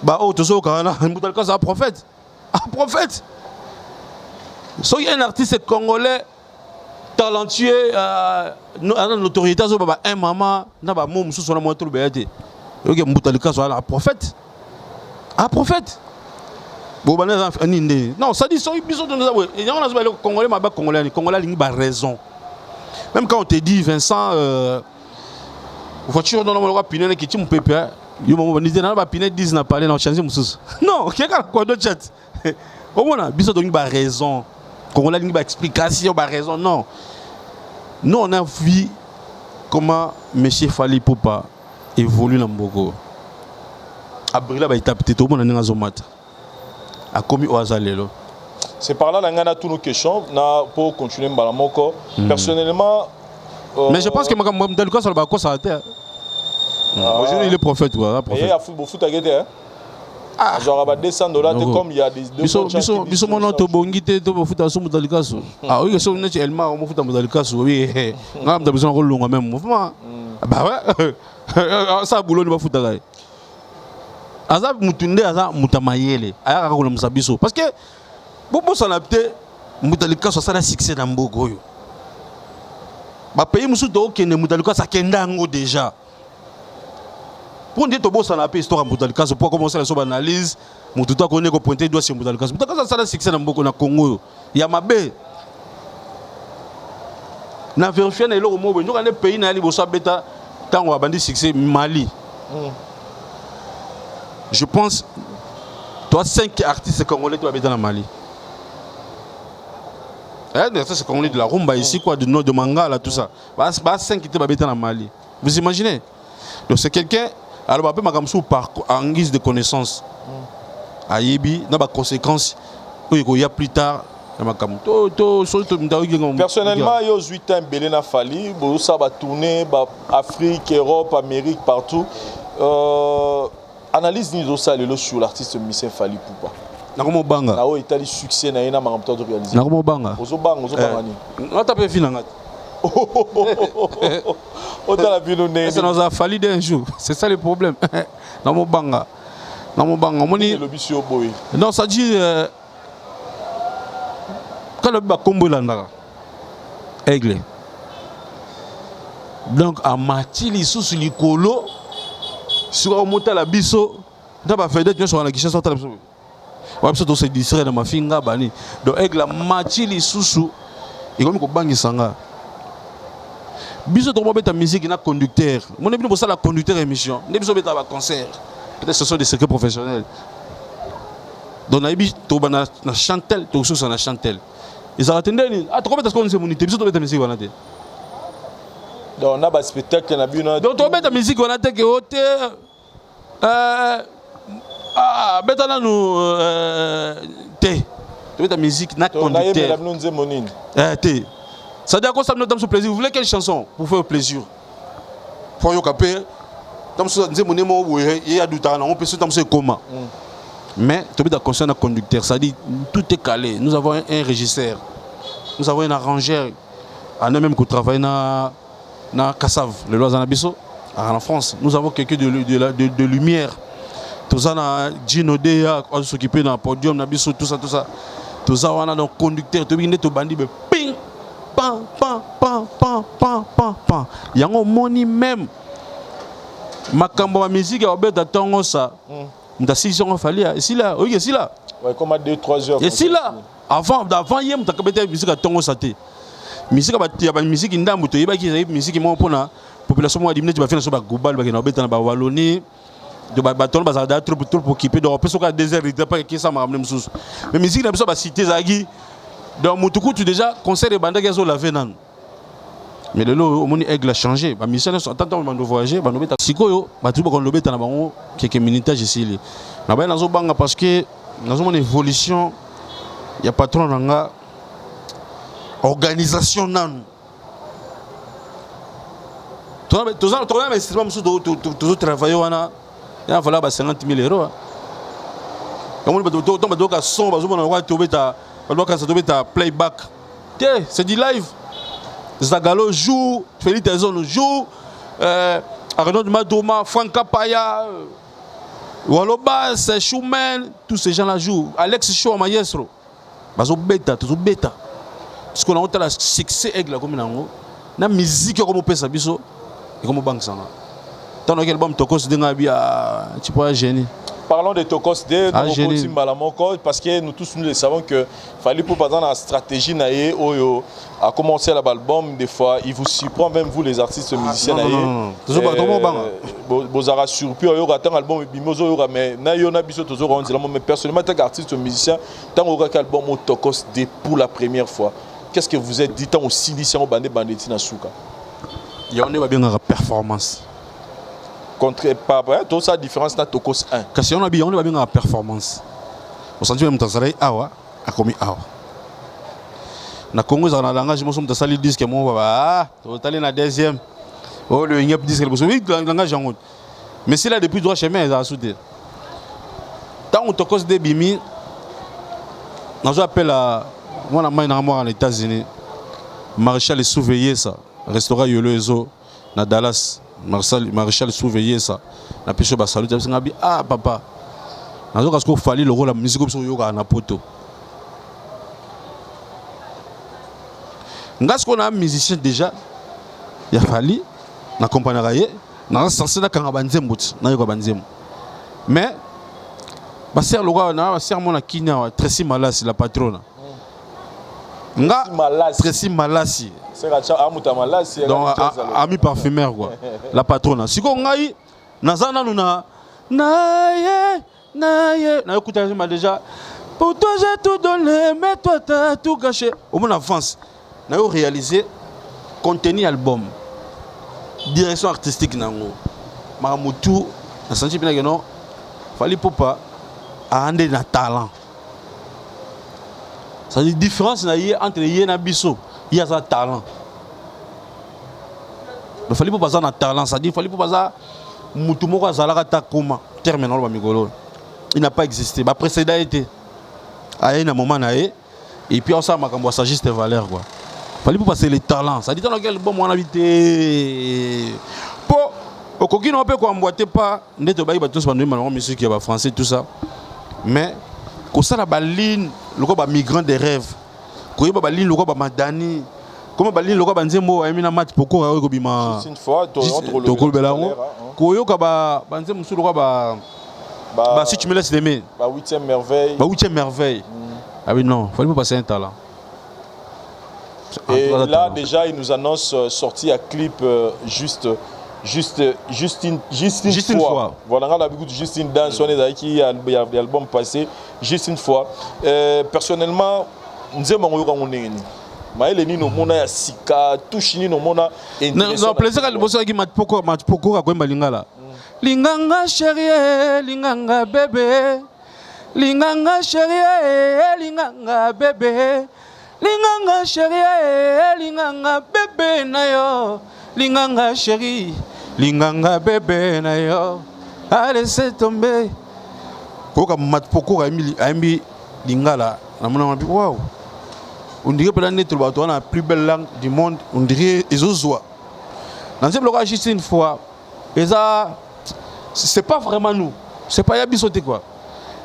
Moutalika, c'est un prophète. Un prophète. Soyez un artiste congolais talentueux, notoriété, un maman, n'a pas mon sous la moitié de l'obéité. Il y a un prophète. Un prophète. Non, ça dit, il y a un Congolais, mais Congolais, Congolais, il y a raison. Même quand on te dit, Vincent, voiture dans le roi Pinel qui tient mon pépé, il y a un Pinel 10 n'a pas allé dans changer mon sous. Non, quelqu'un a quoi de chat. Au moins, il y a raison. Quand on a une explication, on a raison. Non. Nous, on a vu comment M. Fally Ipupa évolue dans Mbogo. Après, il a été tout le monde dans le a commis au hasard. C'est par là que nous avons toutes nos questions pour continuer Mbalamoko. Personnellement. Mais je pense que Mme Deluka, ça va s'arrêter. Aujourd'hui, il est prophète. Il y a foot à guetter. Genre à $200 comme il y a des deux gens qui sont mon auto bongité to foot à son Moutalikasu. Ah oui, c'est une elma on foot à Moutalikasu. Oui, on a besoin de rôle même mouvement. Bah ouais. Ça boulot ne va foot à Azab Moutunde Azab Moutamayele. Aya ko la biso parce que bobo sanapte Moutalikasu ça a succès dans Mbogo. Ba pays musu to kende Moutalikasu ça kenda ngo déjà. Pour dire que tu as une histoire à Moutalika, pour commencer à analyse, Moutalika connaît que pointer doigt sur Moutalika. Moutalika ça a succès dans beaucoup na Congo. Il y a Mabé. Na vérifier na elo mo nous on pays na ali bossa beta quand on a bandi succès Mali. Je pense toi 5 artistes congolais tu habites dans Mali. C'est congolais de la rumba ici quoi de manga là tout ça. Bah 5 qui habitent dans Mali. Vous imaginez? Donc c'est quelqu'un alors, en guise de connaissance, il y a des conséquences. Il y a plus tard. Personnellement, il y a 8 ans, Belena Fally, ça va tourner Afrique, Europe, Amérique, partout. Analyse sur l'artiste Michel Fally Ipupa. Nakomo banga. Na o itali succès na ina maramto de réaliser. Nakomo banga. Ozo banga ni. On tape finanga. Ça nous a fallu d'un jour. C'est ça le problème. Dans mon banga. Non, ça dit. Quand le bas combo l'andara. Aigle. Donc, à Matili sous l'icolo, sur un monté à la bisso, n'a pas fait d'être sur la guichet sur la Ouais, parce que c'est distrait dans ma finga bani. Donc avec la mati li susu, et comme ko bangi sanga. Biso to beta musique na conducteur. Mon ebino pour ça la conducteur émission. Ne biso beta ba concert. Peut-être ce sont des secrets professionnels. Donc na ibi to bana na chantel, to susu na chantel. Ils attendaient ni ah to beta ce qu'on se moniter, biso to beta musique wana te. Donc on a un spectacle na bino. Donc to beta musique wana te ke hote beta na nous te. To beta musique na conducteur. Te. Ça dit à quoi ça nous donne ce plaisir? Vous voulez quelle chanson pour faire plaisir? Pour yo capé. Tam so nze monemo we ya dutana on peut se tam se comment. Mais to beta concerne conducteur, ça dit tout est calé. Nous avons un régisseur. Nous avons un arrangeur. On a même qui travaille na Kassav, le Lois Anabiso, en France. Nous avons quelqu'un de lumière. Tout ça, Gino Dea, on s'occupe dans le podium, Nabiso, tout ça. Tout ça, on a un conducteur, tout le bandi, ping, pam, pam, pam, pam, pam, pam, pam. Il y a un money même. Ma cambo musique, on va attendre ça. On a 6 ans, il fallait. Ici là, oui, ici là. Ouais, comme à 2-3 heures. Et ici là, avant, hier, on a capté la musique à Tongo Saté. Musique ba musique ndambu to yeba ki musique mo pona population mo adimné ba fina so ba global ba na beta na ba waloni de ba ton ba za da trop pour occuper donc peso ka désert il pas qui ça m'a ramené mususu mais musique na biso ba cité zagi donc mutuku tu déjà concert de banda kezo laver nan mais le lo omoni aigle a changé ba mission so tant on voyager ba no beta sikoyo ba tu ba kon lo beta na bango quelques minutages ici na ba na zo banga parce que nazo mon évolution ya patron nanga organisation nan. Tous les investissements tous travailler wana il va falloir 50 000 euros. Comme on doit son playback. C'est du live. Zagalo joue, Félix Tezon joue, Arnaud Madoma, Franka Paya, Walobas, Schumann, tous ces gens-là jouent. Alex Chou, Maestro. Bazo beta, tout beta. Parce qu'on a eu le succès avec la commune. La musique comme on peut s'abisso et comme on banque ça. Tant que l'album Tokos de Nabia, tu peux génie. Parlons de Tokos de parce que nous tous nous le savons que fallait pour par exemple la stratégie naie oyo a commencé l'album des fois il vous surprend même vous les artistes musiciens naie. Toujours pas comment bang. Vous aurez surpris oyo attend album bimozo oyo mais naio na biso toujours on dit mais personnellement tant qu'artiste musicien tant on regarde album Tokos de pour la première fois. Qu'est-ce que vous êtes dit tant aussi lycéen au bandé banditi na souka? Il y a bien une performance. Contre pas tout ça différence na Tokos 1. Parce qu'on a bien une performance. Au sens même Tanzanie awa a commis awa. Na Congo ça na langage moi sommes sali disque moi baba total na deuxième. Oh le nyep disque le oui langage en route. Mais c'est là depuis droit chemin ça soudé. Tant on Tokos de bimi on appelle à moi na main en États-Unis. Maréchal est surveillé ça. Restaurant Yoloezo na Dallas. Maréchal surveillé ça. Na pêche ba salut ah papa. Nazo parce qu'il fallait le rôle la musique comme ça yoga na poto. Ngas qu'on a musicien déjà. Il a fallu na compagnie raye na censé na kanga banzembo na yoga banzembo. Mais ba ser le roi na ba ser mon akina Tracy Malasi la patronne. Nga Tracy Malasi. Donc ami parfumeur quoi. La patronne. Si on ngai nazana nuna naye na écouter déjà pour toi j'ai tout donné mais toi t'as tout gâché. Au moins en France, na réalisé contenu album. Direction artistique nango. Maramutu na senti bien que non fallait pas rendre na talent. Ça dit différence entre yé na biso, il y a un talent. Il fallait pas passer na talent, ça dit fallait pas passer mutu moko azalaka ta koma terminal ba migolo. Il n'a pas existé. Ba précédent été à un moment naé et puis on s'est makambo sagiste valeur quoi. Fallait pas passer les talents, ça dit dans quel bon mon habité. Pour au coquine on peut quoi emboîter pas neto ba tous ba nous musique ba français tout ça. Mais ko ça la baline le ko ba migrant des rêves. Ko ba baline le ko ba madani. Comment baline le ko ba nzembo amina mat poko ko bima. C'est une fois to ko belango. Ko yo ka ba nzembo su le ko ba Bah, si tu me laisses l'aimer. Bah, 8e merveille. Bah, 8e merveille. Ah oui, non, il fallait pas passer un talent. Et là, déjà, il nous annonce sortie à clip juste une fois. Voilà, on a vu juste une danse, on est qui a l'album passé, juste une fois. Personnellement, nous aimons on est. Mais les nino mona sika touche nino mona. Non, plaisir à l'bosso qui m'a poko à quoi lingala. Linganga chérie, linganga bébé. Linganga chérie, linganga bébé. Linganga chérie, linganga bébé na yo. Linganga chérie, linganga bébé na yo. Allez c'est tombé. Koka mat poko a mis lingala. Na mona mbi waouh. On dirait que la plus belle langue du monde, on dirait les Ozoa. Dans ce bloc, juste une fois, c'est pas vraiment nous. C'est pas Yabisoté quoi.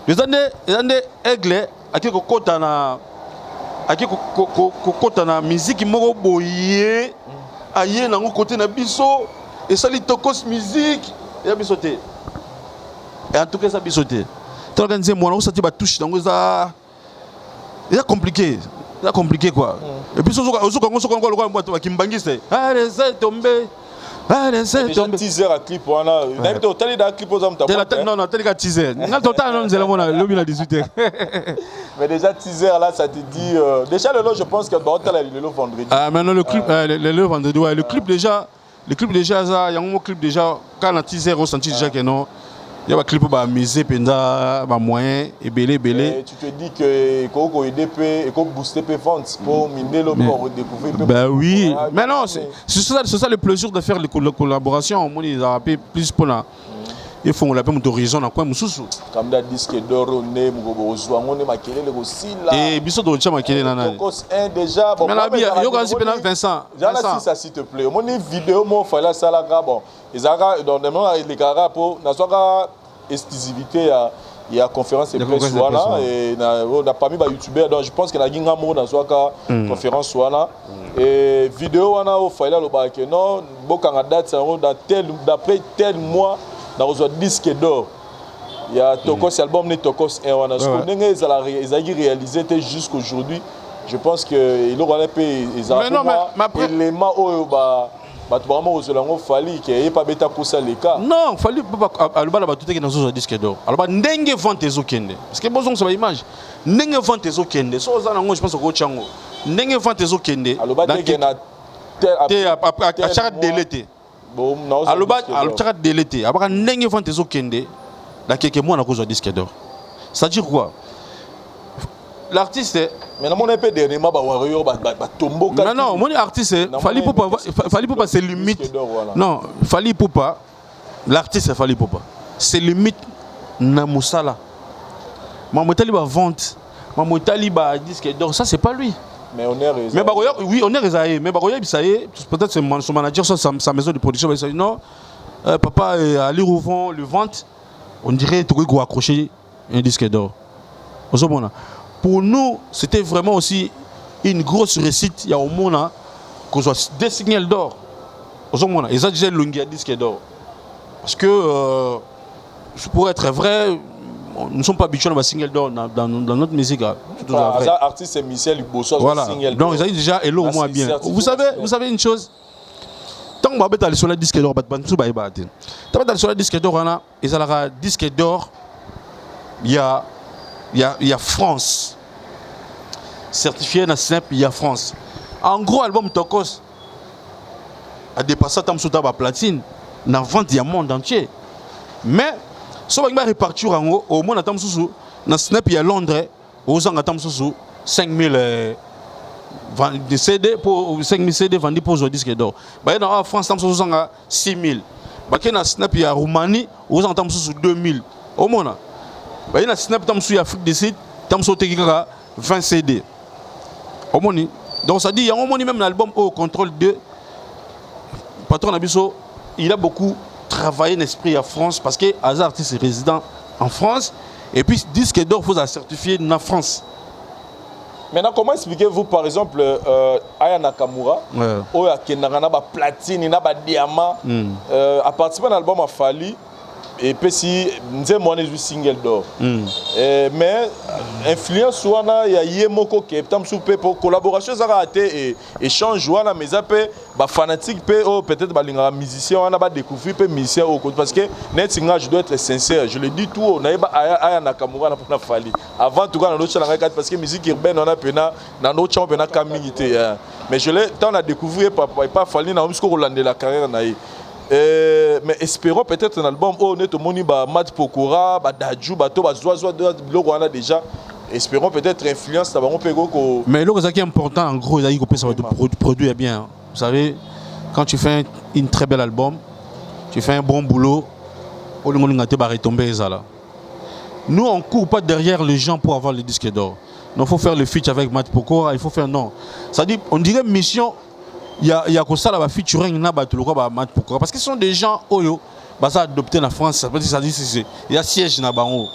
Les années aigle, à qui côté na musique qui m'a boyé, aïe na côté na biso, et ça les tokos musique, Yabisoté. Et en tout cas ça bisoté. Tu organises moi, on s'est dit touche dans ça. C'est compliqué. C'est compliqué quoi. Et puis, allez, c'est tombé. Allez, c'est tombé. Teaser à clip, on a. Non, non, t'as teaser. Non, total, non, c'est le 18h. Mais déjà, teaser là, ça te dit. Déjà, le lot, je pense que le vendredi. Ah, maintenant, le clip, le vendredi, ouais. Le clip déjà, ça, il y a un clip déjà, quand on teaser, on sentit déjà que non. Il y a un clip pour amuser, penda, moyen, et belé. Tu te dis que faut aider et faut booster les ventes pour miner le pour redécouvrir. Ben oui, mais non, c'est ça le plaisir de faire les collaborations. Moi, ils ont appelé plus pour la. Ils font la peine d'horizon dans quoi Moussou. Comme des disques d'or, on est maquillé le aussi là. Et bisous de maquillé là. Déjà, bon. Mais là, il y a aussi Vincent. Vincent, ça s'il te plaît. Mon vidéo, mon fallait ça là, bon. Ils ont dans les carats pour n'avoir exclusivité il y a conférence et presse là et on a pas mis youtubeur donc je pense que la ginga mo dans soit conférence là et vidéo on a au fallait le bac non bokanga date ça dans tel d'après tel mois dans un disque d'or. Il y a Tokos album né Tokos et on a ce qu'on ils a réalisé jusqu'aujourd'hui. Je pense que il aura les ils ont élément au bah vraiment aux fali qu'il n'y ait pas bêta pour ça les cas. Non, fali pas le bas tout est dans un disque d'or. Alors n'engue vente les okende. Parce que bon sur l'image. N'engue vente les okende. So ça je pense au chango. N'engue vente les okende. Alors bas dès na à chaque délai. Bon non. Alors bas à chaque délai. Après n'engue vente les okende. Dans quelques mois on a cause disque d'or. Ça dit quoi? L'artiste mais non, mon épée dernièrement, tombeau. Non, mon artiste, fallait pas c'est limite. Non, fallait pas. L'artiste, fallait pas. C'est limite na musala. Maman taliba vente, maman taliba disque d'or, ça c'est pas lui. Mais on est réservé. Mais Baroya, oui, on est réservé. Mais Baroya, ça y est, peut-être c'est son manager, sa maison de production, il dit non, papa, à l'Irouvon, le vente, on dirait que tu dois accrocher un disque d'or. Pour nous, c'était vraiment aussi une grosse réussite. Il y a au monde qu'on soit des signaux d'or. Ils ont déjà le disque d'or. Parce que, pour être vrai, nous ne sommes pas habitués à un signal d'or dans notre musique. Artiste et Michel Bosso, voilà. Donc, ils ont déjà hello au moins bien. Vous savez une chose? Tant que vous allez sur le disque d'or, vous allez sur le disque d'or, ils ont un disque d'or. Il y a France. Certifié dans Snap, il y a France. En gros, l'album Tokos a dépassé la platine. Dans la vente, il y a le monde entier. Mais, si on va répartir au monde, dans Snap, il y a Londres, aux gens 5000 CD vendus pour le disque d'or. Dans France, il y a 6000. Dans Snap, il y a Roumanie, aux gens 2000. Au monde. Dans Snap, il y a Afrique du Sud, il y a 20 CD. Donc ça dit, il y a un moment même l'album au contrôle 2. Patron Abisso, il a beaucoup travaillé l'esprit à France parce que Hazard artiste est résident en France. Et puis disque d'or, il faut la certifier en France. Maintenant, comment expliquez-vous par exemple Aya Nakamura, où il y a platine, il y a diamant, à partir de l'album a fallu. et puis si nze mwana ezwi single d'or mais influence wana ya ye moko ke tam soupe pour collaboration ça a été échange wana mais après ba fanatique pe oh peut-être ba linga musicien wana ba découvrir pe musicien au parce que net singa je dois être sincère je le dis tout on a ba aya Nakamura na pona fali avant tout cas dans l'autre changa parce que musique urbaine on a pena dans notre champ pena kamingité mais je l'ai tant à découvrir pas fali na jusqu'au Hollande la carrière na mais espérons peut-être un album où on est au moni ba Mat Pokora ba Dadju ba to ba Zoazo de logo on a déjà espérons peut-être influence ça va on peut go mais le qui est important en gros il faut ça va te produire bien vous savez quand tu fais un très bel album tu fais un bon boulot au monde ngate ba retomber ça là nous on court pas derrière les gens pour avoir le disque d'or non faut faire le feat avec Mat Pokora il faut faire non ça dit on dirait mission il y a comme ça là featuring na ba tuloko ba Mat Pokora parce que ce sont des gens oyo ba ça adopté en France ça veut dire ça dit il y a siège na bango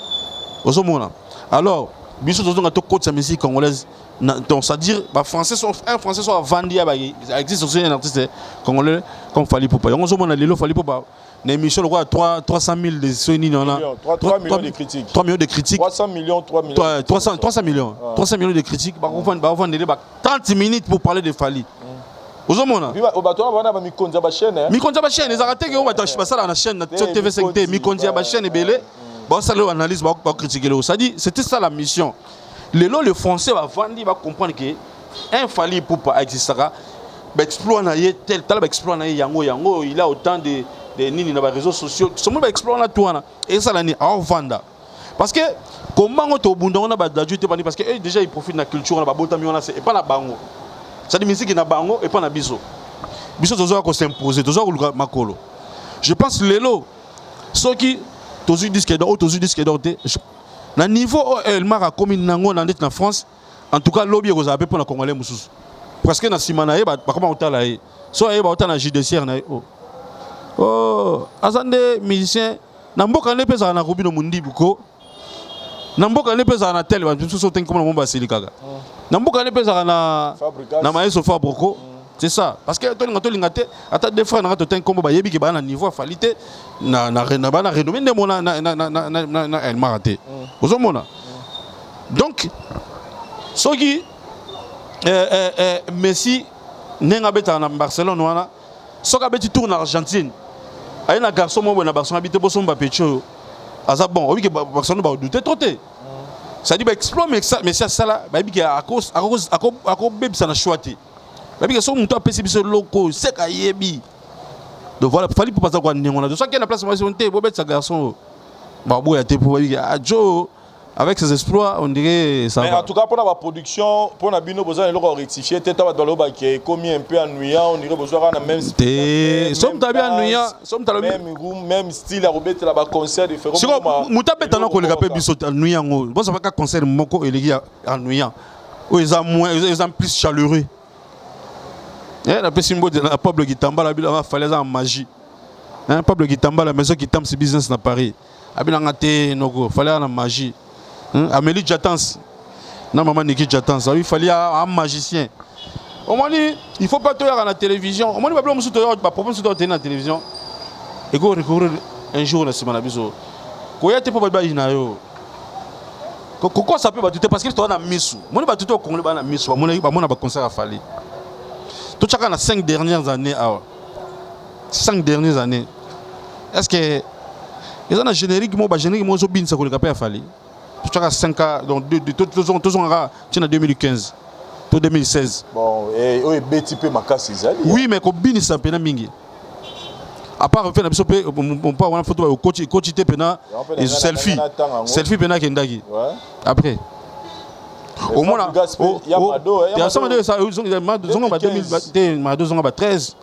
osomona alors biso tozo ngato côté sa musique congolaise donc ça dire ba français sont vendu ba existe aussi un artiste congolais comme Fally Ipupa osomona lelo Fally Ipupa une émission de quoi 300 000 de Sony on a 3 millions de critiques 3 millions de critiques 300 millions 300 millions 300 millions de critiques ba vendre 30 minutes pour parler de Fally Ozomona. Obato wana ba mikonza ba chaîne. Mikonza ba chaîne, ezaka teke obato basala na chaîne na TV5T, mikonza ba chaîne belé. Ba sala analyse ba critiquer le. Ça dit c'était ça la mission. Le français va vendre, va comprendre que un Fally Ipupa existera. Ba exploit na ye tel ba exploit na ye yango il a autant de nini na ba réseaux sociaux. Somo ba exploit na toi na. Et ça la ni a vendre. Parce que comment on to bunda on a ba d'adjuter parce que déjà ils profitent de la culture on a ba botami on a c'est pas la bango. Ça dit musique na bango et pas na biso. Biso tozo ko s'imposer, tozo ko makolo. Je pense lelo ceux qui tozu disque d'or, na niveau el mara comme nango na net na France, en tout cas lobby ko za pe pour na congolais mususu. Parce que na simana e ba comment otala e. So e ba otana judiciaire na oh azande musicien na mboka ne pesa na Rubino Mundi buko. Na mboka ne pesa na tel ba biso ten comme na momba silikaka. Namboka ne pesa na maestro Fabroko c'est ça parce que to lingate ata des frères na to kombo ba yebi ke ba na niveau falite na renommé ndemo na el maraté ozomona donc soki Messi nenga beta na Barcelone wana soka beti tourne en Argentine ay na garçon mo na Barcelone habite boso Mbappé cho aza bon obi ke Barcelone ba douter troté. Ça dit bah explore mais ça là bah bi à cause bébé ça na choisi bah bi so muto apesi biso loko c'est ka yebi donc voilà Fally Ipupa ça quoi on a de ça qui est la place moi on té bobet sa garçon bah boya té pour bi Joe avec ses exploits on dirait ça mais va. En tout cas pour la production pour na bino besoin de rectifier tête ba dolo ba qui est commis un peu ennuyant on dirait besoin na même somme ta bien ennuyant somme ta même style à robet la ba concert différent muta beta na ko le capé biso ennuyant bon ça va ka concert moko elegi ennuyant ou ils ont plus chaleureux la pesimbo de la Pablo Gitamba la bila fallait en magie hein Pablo Gitamba la maison qui tente ce business na Paris abila ngate noko fallait en magie. Amélie Jatans, non maman Niki Jatans, il fallait un magicien. Au moins il faut pas te voir à la télévision. Au moins il va pas problème sur la télévision. Et go recourir un jour la semaine abiso. Ko ya te po ba ina yo. Ko ça peut ba tout parce que toi na misu. Moi ba tout au Congo ba na misu, moi na ba concert à Fally. Tout chacun a 5 dernières années 5 dernières années. Est-ce que ils ont un générique moi zo bin ça ko le capé à Fally. Tu as 5 ans, donc tous en 2015, tout 2016. Bon, et BTP Makasi Zali. Oui, mais comme Bini Sampena Mingi. À part faire on peut avoir une photo au coach Pena et selfie. Selfie Pena Kendagi. Après. Au moins, il y a Mado. Il y a 2013.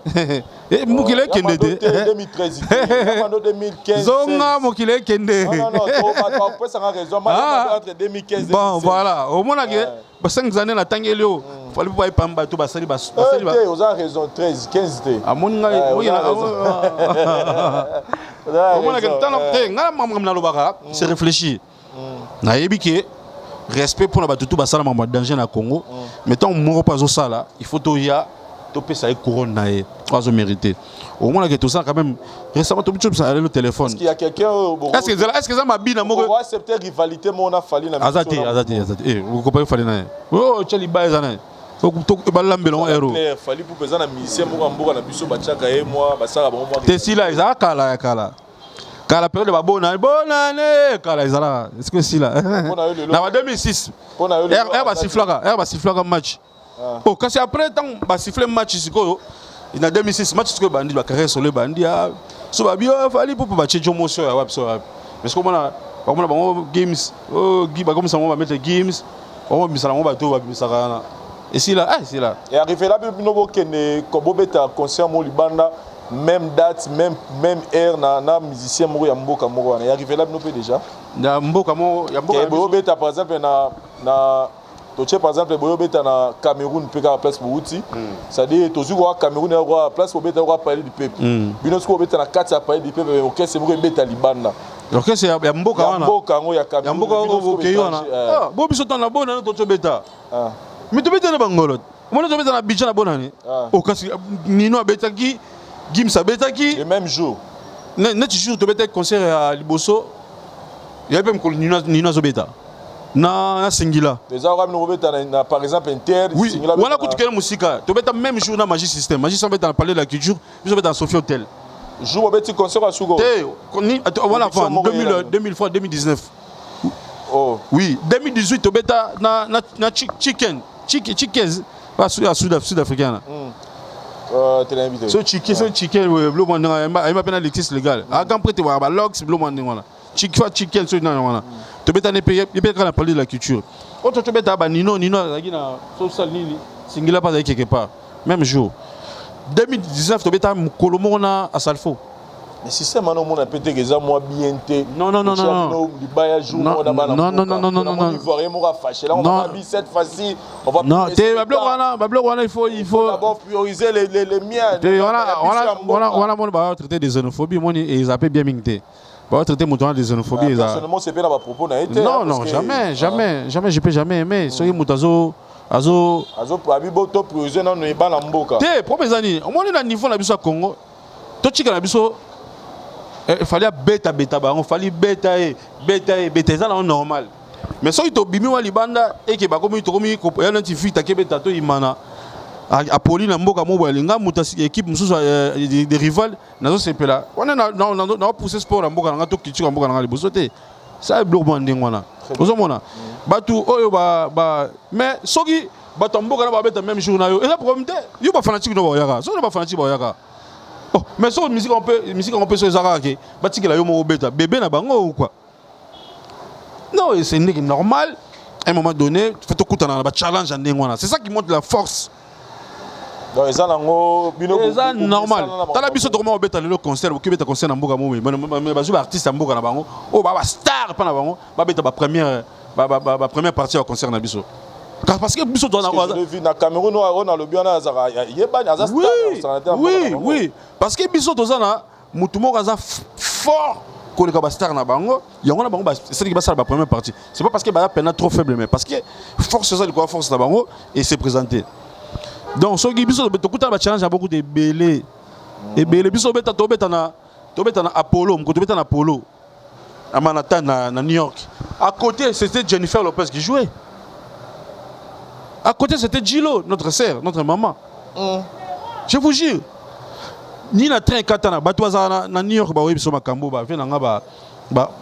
Et Moukile Kende. 2013. Mado 2015. Zonga Moukile Kende. Non, après ça a raison. Entre 2015 et 2016. Bon, voilà. Au moins, il y a 5 années, la Tangélio. Il fallait pas y aller bateau, basali, basali. Vous avez raison, 13, 15. À mon gars, oui, au moins, c'est réfléchi. Naïbike. Respect pour la batutu basala mama danger na Congo. Mettons moro pas au sala, il faut toya topé ça est couronne naé trois mérité au moins que tout ça quand même récemment tout ça allait le téléphone est-ce qu'il y a quelqu'un est-ce que ça m'a bien on va accepter rivalité mais on a fallu na azati vous comprenez fallu na oh chali baizana faut que balambelon héros fallu pour présenter na musicien mo mboka na biso bachaka et moi basala bon moi te si là ils a kala kala période de bonne année kala ils a est-ce que si là na 2006 ba siflaka match oh quand c'est après temps ba siffler match siko ina 2006 match siko bandi ba carré sur le bandi so ba bio fali pour ba tchejo motion ya wap so parce que on a bon games oh ba comme ça on va mettre games on va misala on ba to ba misala et si là c'est là et arrivé là bino bokene ko bobeta concert mo libanda même date même heure na musicien mo ya mboka mo wana et arrivé là bino pe déjà na mboka mo ya mboka bobeta par exemple na toche par exemple bobeta na Cameroun pe ka place Bouti c'est-à-dire tozu ko Cameroun ya ko place bobeta ko parler du peuple bino ko bobeta na kati ya parler du peuple OK c'est mo beta libanda OK c'est ya mboka wana mboka ngo ya Cameroun ya mboka ngo ke wana bo biso tan na bona toche beta mais tu beta na bangolot moi tu beta na Abidjan na bonani o kasi nino abeta ki Gims abeta ki le même jour net jour tu beta concert à Liboso il y a même nino zobeta na singila déjà on va beta na par exemple Inter singila wala kutukela musika tu beta même jour na Magic System beta na parler de la culture biso beta na Sophie Hotel jour beta concert à Sugo voilà fin 2003 2019 oh oui 2018 tu beta na chicken pas sud-africain so chicken blue man il m'appelle Alexis légal a quand prêter ba logs blue man voilà chicken so na tu beta ne payer il peut parler de la culture autre tu beta ba nino zaki na social nini singila pas quelque part même jour 2019 tu beta Kolomo na à Salfo mais si c'est maintenant mon appétit que ça moi bien té non du baya jour moi d'abord non il faut rien moi fâcher là on va bien cette fois-ci on va non té bablo wana il faut d'abord prioriser les miens on mon ba traiter des xénophobie moi ils appellent bien mingté ba traiter mouton des xénophobie personnellement c'est bien dans ma propos na été non jamais je peux jamais aimer soki mutazo azo abibo to prioriser na no ba na mboka té propesani on na niveau na biso Congo to chika na biso il fallait bêta on fallait bêta ça là normal mais si tu bimi wa libanda et que ba komi to komi ko ya notifier ta ke bêta to imana a poli na mboka mo balinga mutasi équipe mususu des rivales nazo sepela on a poussé sport na mboka nga to culture mboka nga liboso te ça est bloquement ndengwana ozomona batu oyo ba mais soki batu mboka na ba bêta même jour na yo et ça problème te yo ba fanatique no ba yaka so ba fanatique ba yaka. Oh, mais sur musique on peut se zaraker. Batiki la yo mo beta bébé na bango ou quoi? Non, c'est normal. À un moment donné, faut tout coûter na challenge en ndengwana. C'est ça qui montre la force. Donc ça nango bino c'est normal. Tala biso to mo beta le concert, ou beta concert na mboka mo mais bazu artiste na mboka na bango. Oh ba star pa na bango, ba beta ba première partie au concert na biso. Parce que biso doit na Cameroun on a le bien na azara yeba na star oui parce que biso tozana mutu moko aza fort ko le ka star na bango yango na bango c'est qui va ça la première partie c'est pas parce que ba peine trop faible mais parce que force ça quoi force na bango et c'est présenté donc so ki biso to kuta ba challenge beaucoup de belé et belé biso beta to beta na Apollo mko to beta na Apollo à Manhattan na New York à côté c'était Jennifer Lopez qui jouait. À côté, c'était Gilo, notre sœur, notre maman. Je vous jure. Ni na train katana, batwaza na New York, ba oui, so makambo, ba vient nga ba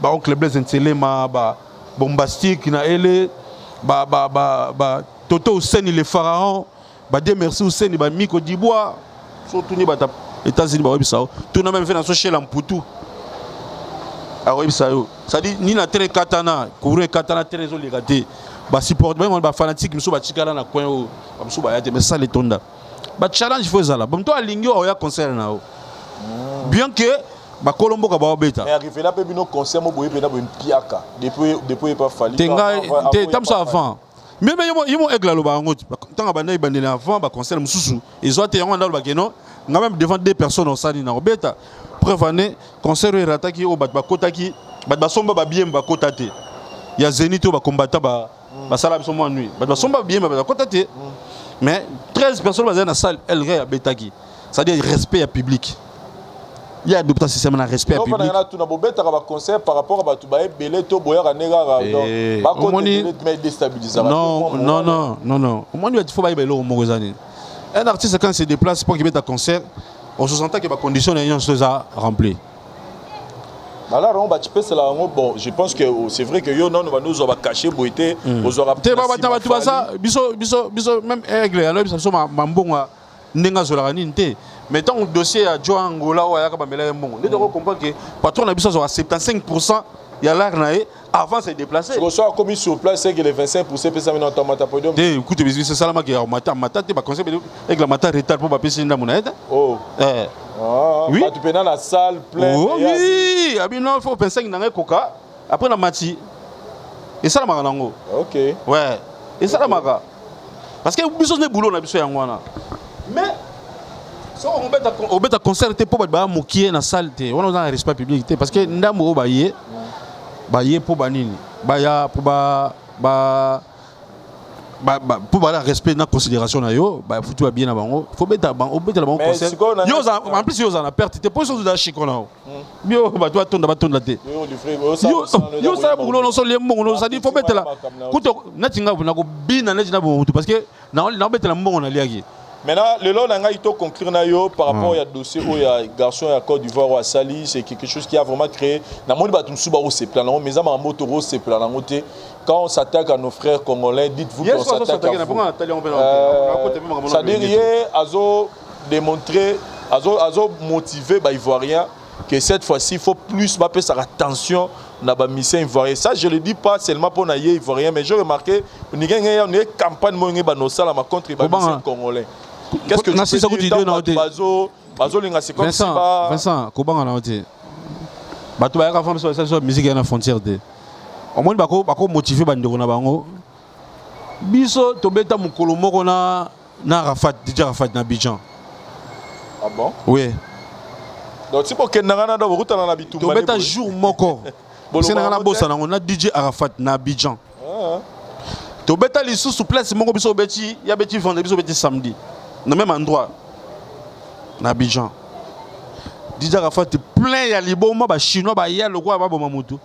oncle Blaise Ntelema, ba bombastique na ele, ba Toto Hussein les pharaons, ba Dieu merci Hussein, ba Miko Dibois, surtout ni ba États-Unis, ba oui ça. Tout na même fait dans so chez Lamputu. Ah oui ça yo. Ça dit ni na train katana, courir katana trésor les raté. Ba support même ba fanatique muso ba tikala na coin o ba muso ba yate mais ça les tonda ba challenge faut ça là bon toi lingi o ya concert na o bien que ba Colombo ka ba beta mais arrivé là pe bino concert mo boye pe na bo mpiaka depuis pas fallu tenga te tam ça avant même yimo egla lo ba ngoti tanga ba na ibandele avant ba concert mususu ils ont été on dans le bakeno nga même devant deux personnes au sani na beta preuve année concert e rataki o ba kotaki ba somba ba bien ba kotate ya Zénith ba combattant ba basala biso moi nuit ba somba bien ba kotate Mais 13 personnes dans la salle, elles restent à Betaki. C'est-à-dire respect à public. Il y a d'autres systèmes de respect à public. Il y a tout un concert par rapport à Batoubaye, Beleto, Boyar, Nega, non. Au moins, il faut pas y aller au Morozani. Un artiste, quand il se déplace pour qu'il mette un concert, on se sent que les conditions sont remplies. Bon, je pense que c'est vrai que nous avons caché Boité, nous avons même règle, alors ça sont mambonga nenga zolarani nte. Mais tant le dossier à Joan Angola ou à Yakabamela bon, nous devons comprendre que patron a besoin de 75% il y a l'air naé avant de se déplacer. Ce soit commis sur place, c'est que les 25% ça dans ton matapodium. Écoute, c'est ça la qui a matin, tu vas conseiller avec la matin retard pour pas passer dans mon aide. Oh. Oui. Tu peux dans la salle pleine. Oh oui, il faut penser qu'il y a un coca après la mati. Et ça la marango. OK. Ouais. Et ça la mara. Parce que besoin de boulot na biso yangwana. Mais si on met un concert pour ba mokier na salle te, on a un respect public parce que ndambo baye pour banini. Baya pour pour respect dans considération na yo, ba foutu bien na bango. Faut mettre la concert. Yo en plus yo en a perte, te pour chose de chikona. Yo ba toi tonda la te. Yo ça boulot non so les mbongo, ça dit faut mettre la. Kuto natinga na ko bina na bo parce que na mettre la mbongo na liaki. Maintenant, le long il faut conclure par rapport au dossier où il y a garçon à Côte d'Ivoire ou à Sali, c'est quelque chose qui a vraiment créé. Quand on s'attaque à nos frères congolais, dites-vous qu'on s'attaque à vous. C'est-à-dire, Azo démontrer, Azo motiver les Ivoiriens que cette fois-ci, il faut plus faire attention à la mission ivoirienne. Ça, je ne le dis pas seulement pour les Ivoiriens, mais j'ai remarqué qu'il y a une campagne contre les missions congolais. Qu'est-ce que tu peux dire Vincent, Kobanga na oti. Bato ba ka fam so musique na frontière de. Au moins bako motiver bandeko na bango. Biso to beta mukolo moko na Rafat, DJ Rafat na Abidjan. Ah bon? Oui. Donc si pour que na do ruta na bitumba. To beta jour moko. C'est na bossa na DJ Arafat na Abidjan. To beta li sous place moko biso beti ya beti vendredi biso beti samedi. Dans le même endroit, na Abidjan. DJ Arafat plein ya liboma ba chinois ba ya lokwa ba boma mutu.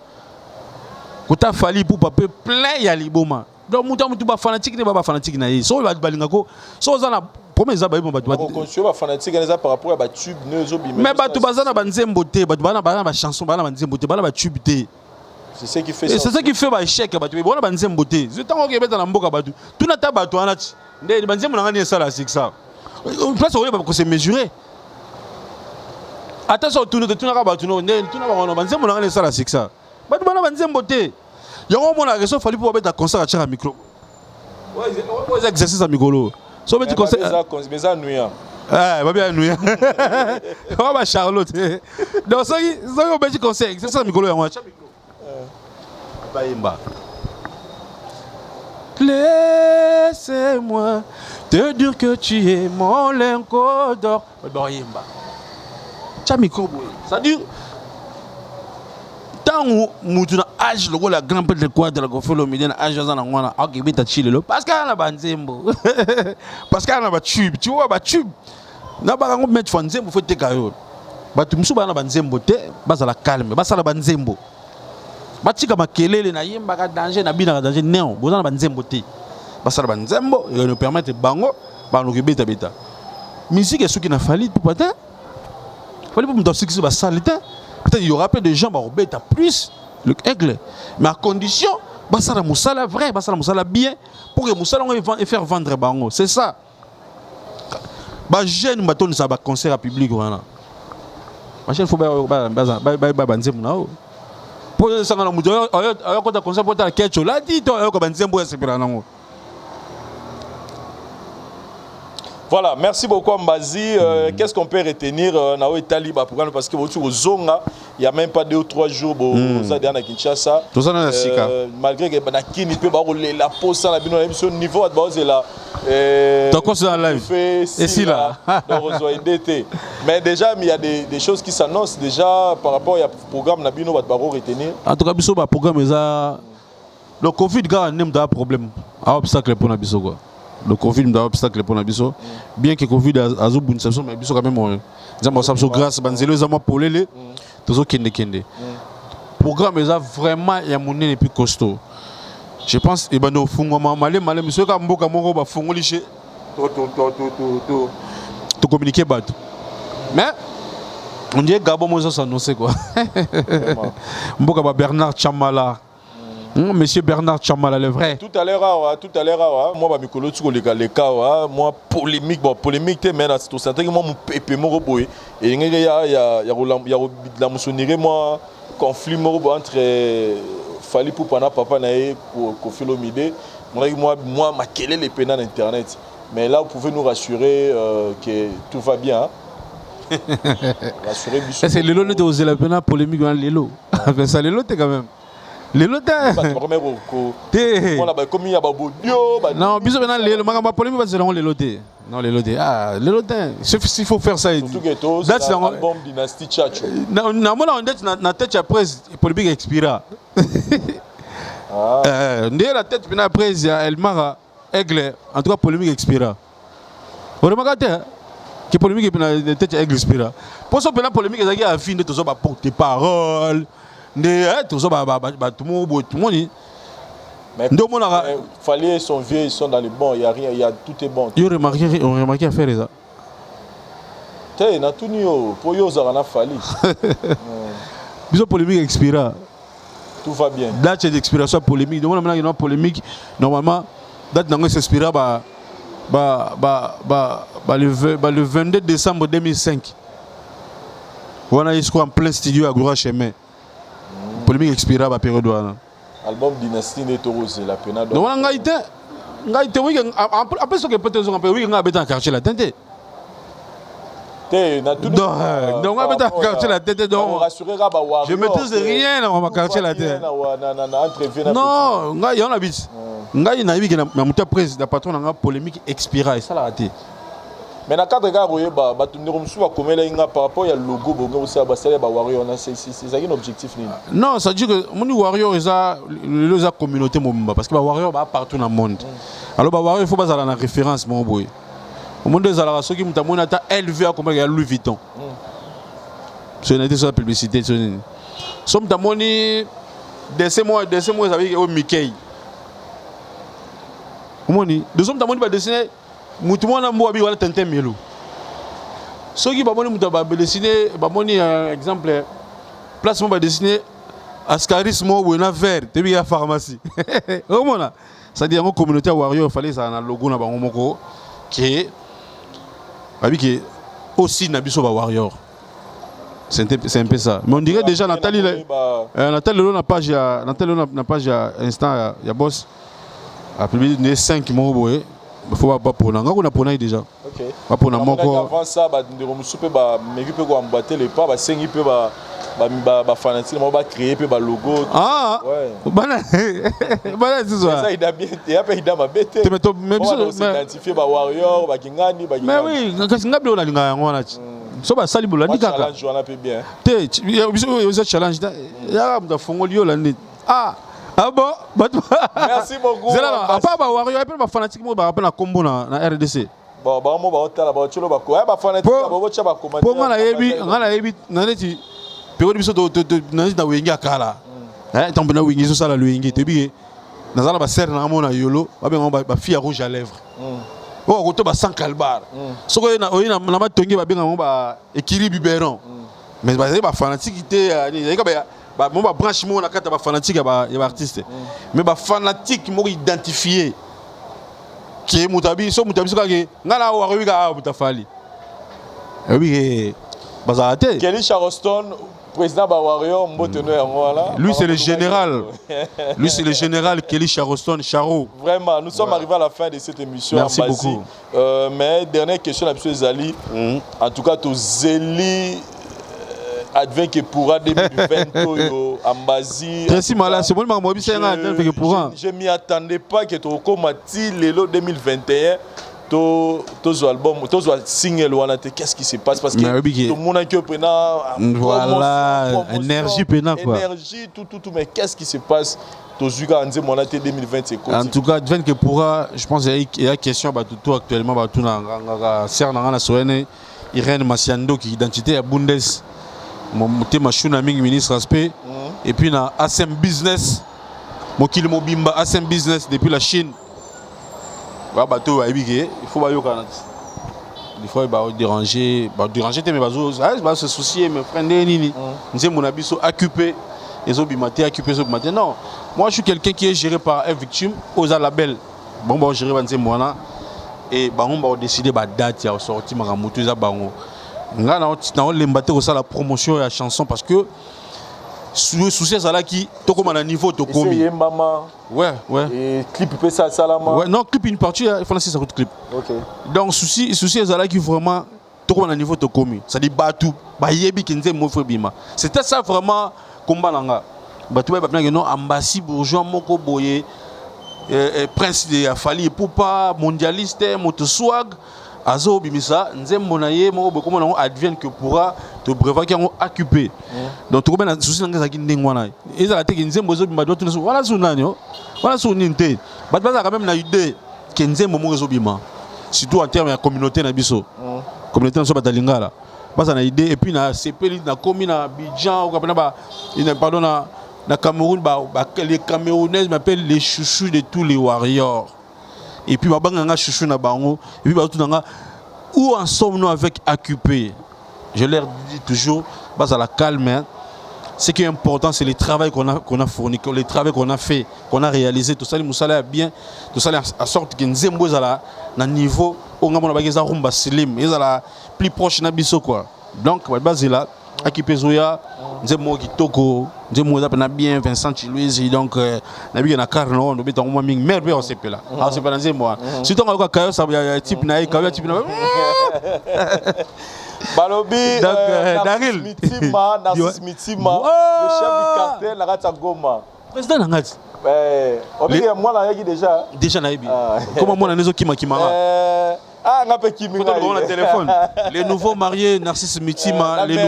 Kota fali pour pape plein ya liboma. Donc mutu ba fanatique ne ba fanatique na yi. So ba balingako, so za na premier za ba ba ba conscient ba fanatique na par rapport à ba tube nezo bimé. Mais ba tu baza na ba nzembo te, ba ba chanson ba na nzembo te, ba na ba tube te. C'est ce qui fait ça. C'est ça qui fait ba échec ba tu. Bona ba nzembo te. Je tango ke beta na mboka ba tu. Tu na ta ba tu anati. Ndé ba nzembo na ngani ça là c'est ça. On place au lieu pour se mesurer. Attention, tout le monde a tout le ça c'est ça. Bah tu vas dans un beauté. Il y a un moment la raison fallu pour mettre un concert à micro. Ouais, exercice à micro. So mettre concert. Mais ça nuit. Va bien nuit. On va Charlotte. Donc ça on met concert, c'est ça micro on va micro. Baimba. Laissez-moi te dire que tu es mon lingot d'or. Ça dit, tant que tu as âge, le grand père de quoi de la goffe, le milieu âge, dans la parce qu'il y a un banzembo. Parce qu'il y a un tube, tu vois, un tube. N'a pas un mettre fanzembo, faut te caillou. Tu me souviens d'un banzembo, tu la calme, tu la banzembo. Batika makelele na yemba ka danger na bina ka danger néon bozana banzembo te basala banzembo et nous permettre bango bano ke beta musique est ce qui n'a fallu pour pas fallait pour me danser que ça salite peut-être il y aura plein de gens ba beta plus le aigle mais à condition basala musala vrai basala musala bien pour que musala on faire vendre bango c'est ça ba jeune baton ça ba concert à public voilà ma chaîne faut ba banzembo na pour ça on a muto ayo kota concert pour ta kecho la dit to ayo ko banzembo espera nango. Voilà, merci beaucoup Mbazi. Qu'est-ce qu'on peut retenir na Italie parce que au Zonga, il y a même pas 2 ou 3 jours ça à Kinshasa. Malgré que Banakini peut la pause ça la sur niveau à base là. Donc c'est en live. Et si là. Mais déjà il y a des choses qui s'annoncent déjà par rapport au programme Nabino va retenir. En tout cas biso ba programme ça le Covid gars n'aime pas problème. Un obstacle pour Nabiso quoi. le Covid m'a obstacle pour Nabiso. Bien que Covid a zo bunsa mais biso quand même nous avons grâce banzelo zama polele tozo kende. Programme est vraiment ya monene plus costaud. Je pense et bando fungoma malé monsieur ka mboka moko ba fungoli chez to communiquer bateau. Mais on dirait Gabon Moses s'annoncer quoi. Mboka ba Bernard Chamala. Monsieur Bernard Chamala, le vrai. Tout à l'heure, moi, je me suis dit que moi, polémique, mais c'est certain que moi, je suis un et il y a la moussonnerie, moi, conflit entre Fali Poupana, Papa Naé, Kofi Olomide. Moi, ma quelle est les peines sur Internet. Mais là, vous pouvez nous rassurer que tout va bien. Rassurer Bissou. C'est Lélo qui a osé la peine polémique dans Lélo. Ça, Lélo, t'es quand même. Les lotés. Comme il y a Babodio. Non, bisous maintenant les polémique parce que les lotés. Non, les lotés. Ah, les lotés. Il faut faire ça. Surtout que c'est un album Dynasty Chacho. Non, moi na tête après polémique expira. Ndé la tête puis après elle mara aigle en tout cas polémique expira. Vous remarquez que polémique puis tête aigle expira. Pour ça polémique ça qui a fini de tout ça porter parole. Tout le monde. Mais fallait son vieux, ils sont dans les bons, il y a rien, il y a tout est bon. Ils ont remarqué à faire ça. T'es na tout nio, pour yo ça na fallu. Bisous polémique expira. Tout va bien. Date d'expiration polémique. Donc maintenant il y a une polémique. Normalement date d'engagement s'expira le 22 décembre 2005. On a eu en plein studio à Gloire Chemin. Polémique expira à la période. Album Dynasty Netoro, c'est la peine. Donc, on a été. Oui, après ce que peut-être on peut oui, on a été en quartier la tête. Donc, on a été en quartier la tête. Je ne maîtrise rien dans ma quartier la tête. Non, on a habité. On a habité dans la presse, la patronne a polémique expira et ça l'a raté. Mais dans le cadre de par rapport au logo, c'est un objectif. Non, ça dit que mon Warrior est la communauté parce que Warrior est partout dans le monde. Alors Warrior il faut pas aller en référence mon boy. Au monde des alors ceux qui m'ont élevé à comme Louis Vuitton. C'est une sur la publicité. Somme tamoni dessin-moi avec Mickey. Comment ni de somme tamoni va dessiner Moutouma na mboabi wala tente melo. Soki baboni mutaba dessiner baboni exemple place mo ba dessiner Ascaris mo wena vert te bi ya pharmacie. Omona. Ça dit en communauté warrior fallait ça na logo na bango moko qui babi qui aussi na biso ba warrior. C'est un peu ça. Mais on dirait déjà Nathalie na page Insta ya boss a publié 5 mots boy. Il faut pas pour nous. On a pour nous déjà. OK. Pas pour nous avant ça de remusupe ba meki pe ko emboîter les pas ba sengi pe ba fanatique ba créer pe ba logo. Ah ouais. Bana c'est ça. Ça il a bien il a pas il a ma bête. Mais biso identifier ba warrior ba kingani ba. Mais oui, kasi ngabi on a linga yango na. So ba sali bolandi kaka. Challenge on a peu bien. Te biso challenge ya mda fongoli yo la nit. Ah ah bon, merci beaucoup. C'est là, à part Warrior, il y a des fanatiques qui ont un combo dans la RDC. Bon, on va faire la cholo bako. Il y a des fanatiques qui ont commenté. Pour moi, la yebi, nani période biso nani na wengi akala. Tambo na wengi so sala wengi te bi. Nazala ba serre na mona yolo, ba benga ba fille à rouge à lèvres. Oh, ko to ba sans calbar. Soko na na matongi ba benga ba équilibre biberon. Mais ba fanatique te mon branchement on a quatre fanatique ya artiste mais ba fanatique mo identifié qui est mutabi so ka ngala wa ruga mutafali oui bazate Kelly Charleston président ba Warrior mboteno ya ngala lui c'est le général Kelly Charleston Charo. Vraiment nous sommes arrivés à la fin de cette émission. Merci beaucoup. Mais dernière question à M. Zali en tout cas to Zeli advient que pourra 2020 Ambazi. Merci malade, c'est moi qui que pourra. Je m'y attendais pas que tu commenti l'élo 2021 ton album, ton single qu'est-ce qui se passe parce que tout le monde qui prend voilà énergie pena quoi. Énergie tout mais qu'est-ce qui se passe Tozuka Anze Monaté 2020 c'est quoi? En tout cas, Advent que pourra, je pense qu'il y a question tout actuellement tout na Serna na Soene Irène Massiando qui identité à Bundes mon thème Shuna Ming ministre aspect et puis na ASM Business Mokili Mobimba ASM Business depuis la Chine. Bah bateau il faut ba yoka des fois il va déranger mais va se soucier me prendre nini nze mon abiso occupé les obimaté occupé les obimaté non moi je suis quelqu'un qui est géré par un victime aux label bon géré banze moana et ba on va décider ba date ya sortir maramutu za bango nga na lembaté ko ça la promotion de la chanson parce que souci ça là qui to comme à niveau to komi ouais et clip peut ça salama ouais non clip une partie il faut lancer ça clip OK donc souci ça là qui vraiment to comme à niveau to komi ça dit batou ba yebi kinze mo fo bima c'était ça vraiment combat nanga batou ba plan que non ambassade bourgeois moko boye prince de Afali Poupa mondialiste moto swag azo bimisa nzembo na ye moko bokomo na advient que pourra te brevet qui ont occupé donc tout bien souci nanga za ki ndengwana ezala te nzembo zo bima doto so wala sunanyo wala suninte bat baza quand même na idée que nzembo mo zo bima surtout en termes de communauté na biso communauté na so batalingala baza na idée et puis na CP na commune na Abidjan ou kapena ba pardon na Cameroun les Camerounais m'appellent les chouchous de tous les warriors. Et puis babanga chouchou na bango et puis tout nanga où en sommes-nous avec occupé? Je leur dis toujours bas à la calme hein. Ce qui est important c'est le travail qu'on a fourni, le travail qu'on a fait, qu'on a réalisé tout ça les musala bien, tout ça à sorte que nzembo zala na niveau on a bageza rumba slim, ezala plus proche na biso quoi. Donc bas là occupé zoya nzembo kitoko nzembo za na bien Vincent Chiluizi donc na bien na carno on beta ngoma mingi merbe on s'appelle là on s'appelle nzembo surtout on kayo ça ya type na kayo type na Balobi Daril Narcisse Mitima le chef du cartel la Rata Goma président Nangati moi là déjà na ibi comment moi na nezo kima on a kimi le téléphone les nouveaux mariés Narcisse Mitima les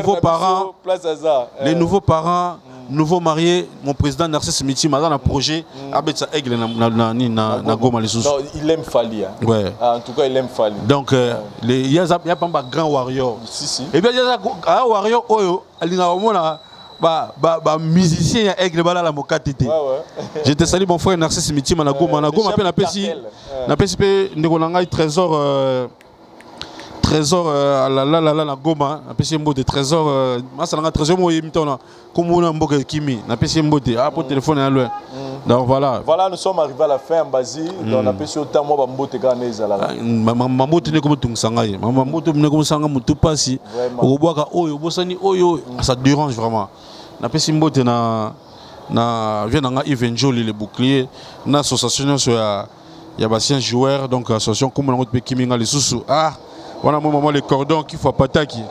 nouveaux parents nouveau marié mon président Narcisse Mitima dans un projet abetsa aigle na Goma les sous. Non, il aime Fali. Ouais. En tout cas, il aime Fali. Donc il y a pas un grand warrior. Si. Et bien il y a un warrior oyo alina omona ba musicien ya aigle bala la mokatete. Ouais. Je te salue mon frère Narcisse Mitima na Goma pe na pesi pe ndeko na ngai trésor la Goma na pesi mbo de trésor masalanga trésor mo yimitona comme on a mboka kimi na pesi mbo de pour téléphone à loin. Donc voilà nous sommes arrivés à la fin en Basi donc na pesi autant mo ba mbote kana ezala mambote ne comme tungsanga ye mambote ne comme sanga mutu pasi obwaka oyo bosani oyo ça dérange vraiment na pesi mbote na vient nga Evenjoli le bouclier na association sur ya basien joueurs donc association comme on peut kiminga les sous on a un moment les cordons qu'il faut pataki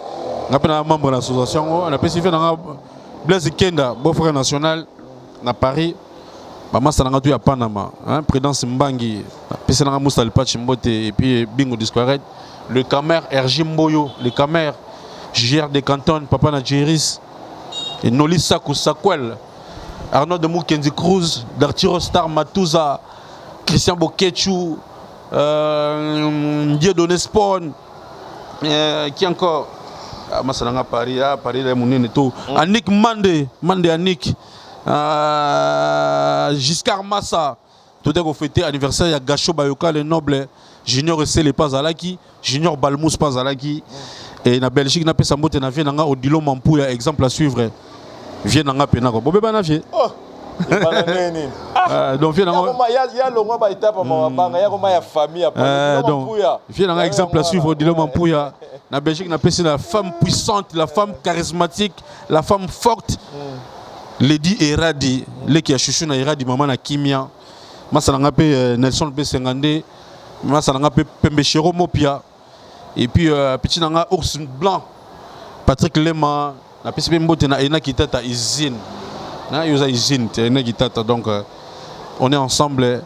on a un membre de l'association on a spécifié dans Blaise Kenda beau frère national na Paris maman ça tout à Panama hein présidence Mbangi pesa na Moussa le patch mbote et puis bingo disquaret le Camer RJ Mboyo le Camer JR des cantons papa na Jeris et Noli Sakou Sakwel Arnaud de Moukendi Cruz Dartiro Star Matuza Christian Bokechu Dieudonné Spawn qui encore Masalanga Paris les mounine tout Annick Mande Annick Giscard Massa tout est fêté anniversaire ya Gacho Bayoka le noble Junior Essele Pazalaki Junior Balmous Pazalaki et na Belgique na pesa mbote na vie nanga Odilo Mampuya exemple à suivre vie nanga pena ko bobe bana vie donc il y a le mois étape il y a famille donc il y a un exemple à suivre Odilo Mampuya na Belgique na pesi la femme puissante la femme charismatique la femme forte Lady Eradi le qui a chouchou na Eradi maman na Kimia masalanga pe Nelson Besengande masalanga pe Pembechero Mopia et puis petit nanga ours blanc Patrick Lema na pesi pe mbote na ena kitata izine na yoza izine ena kitata donc on est ensemble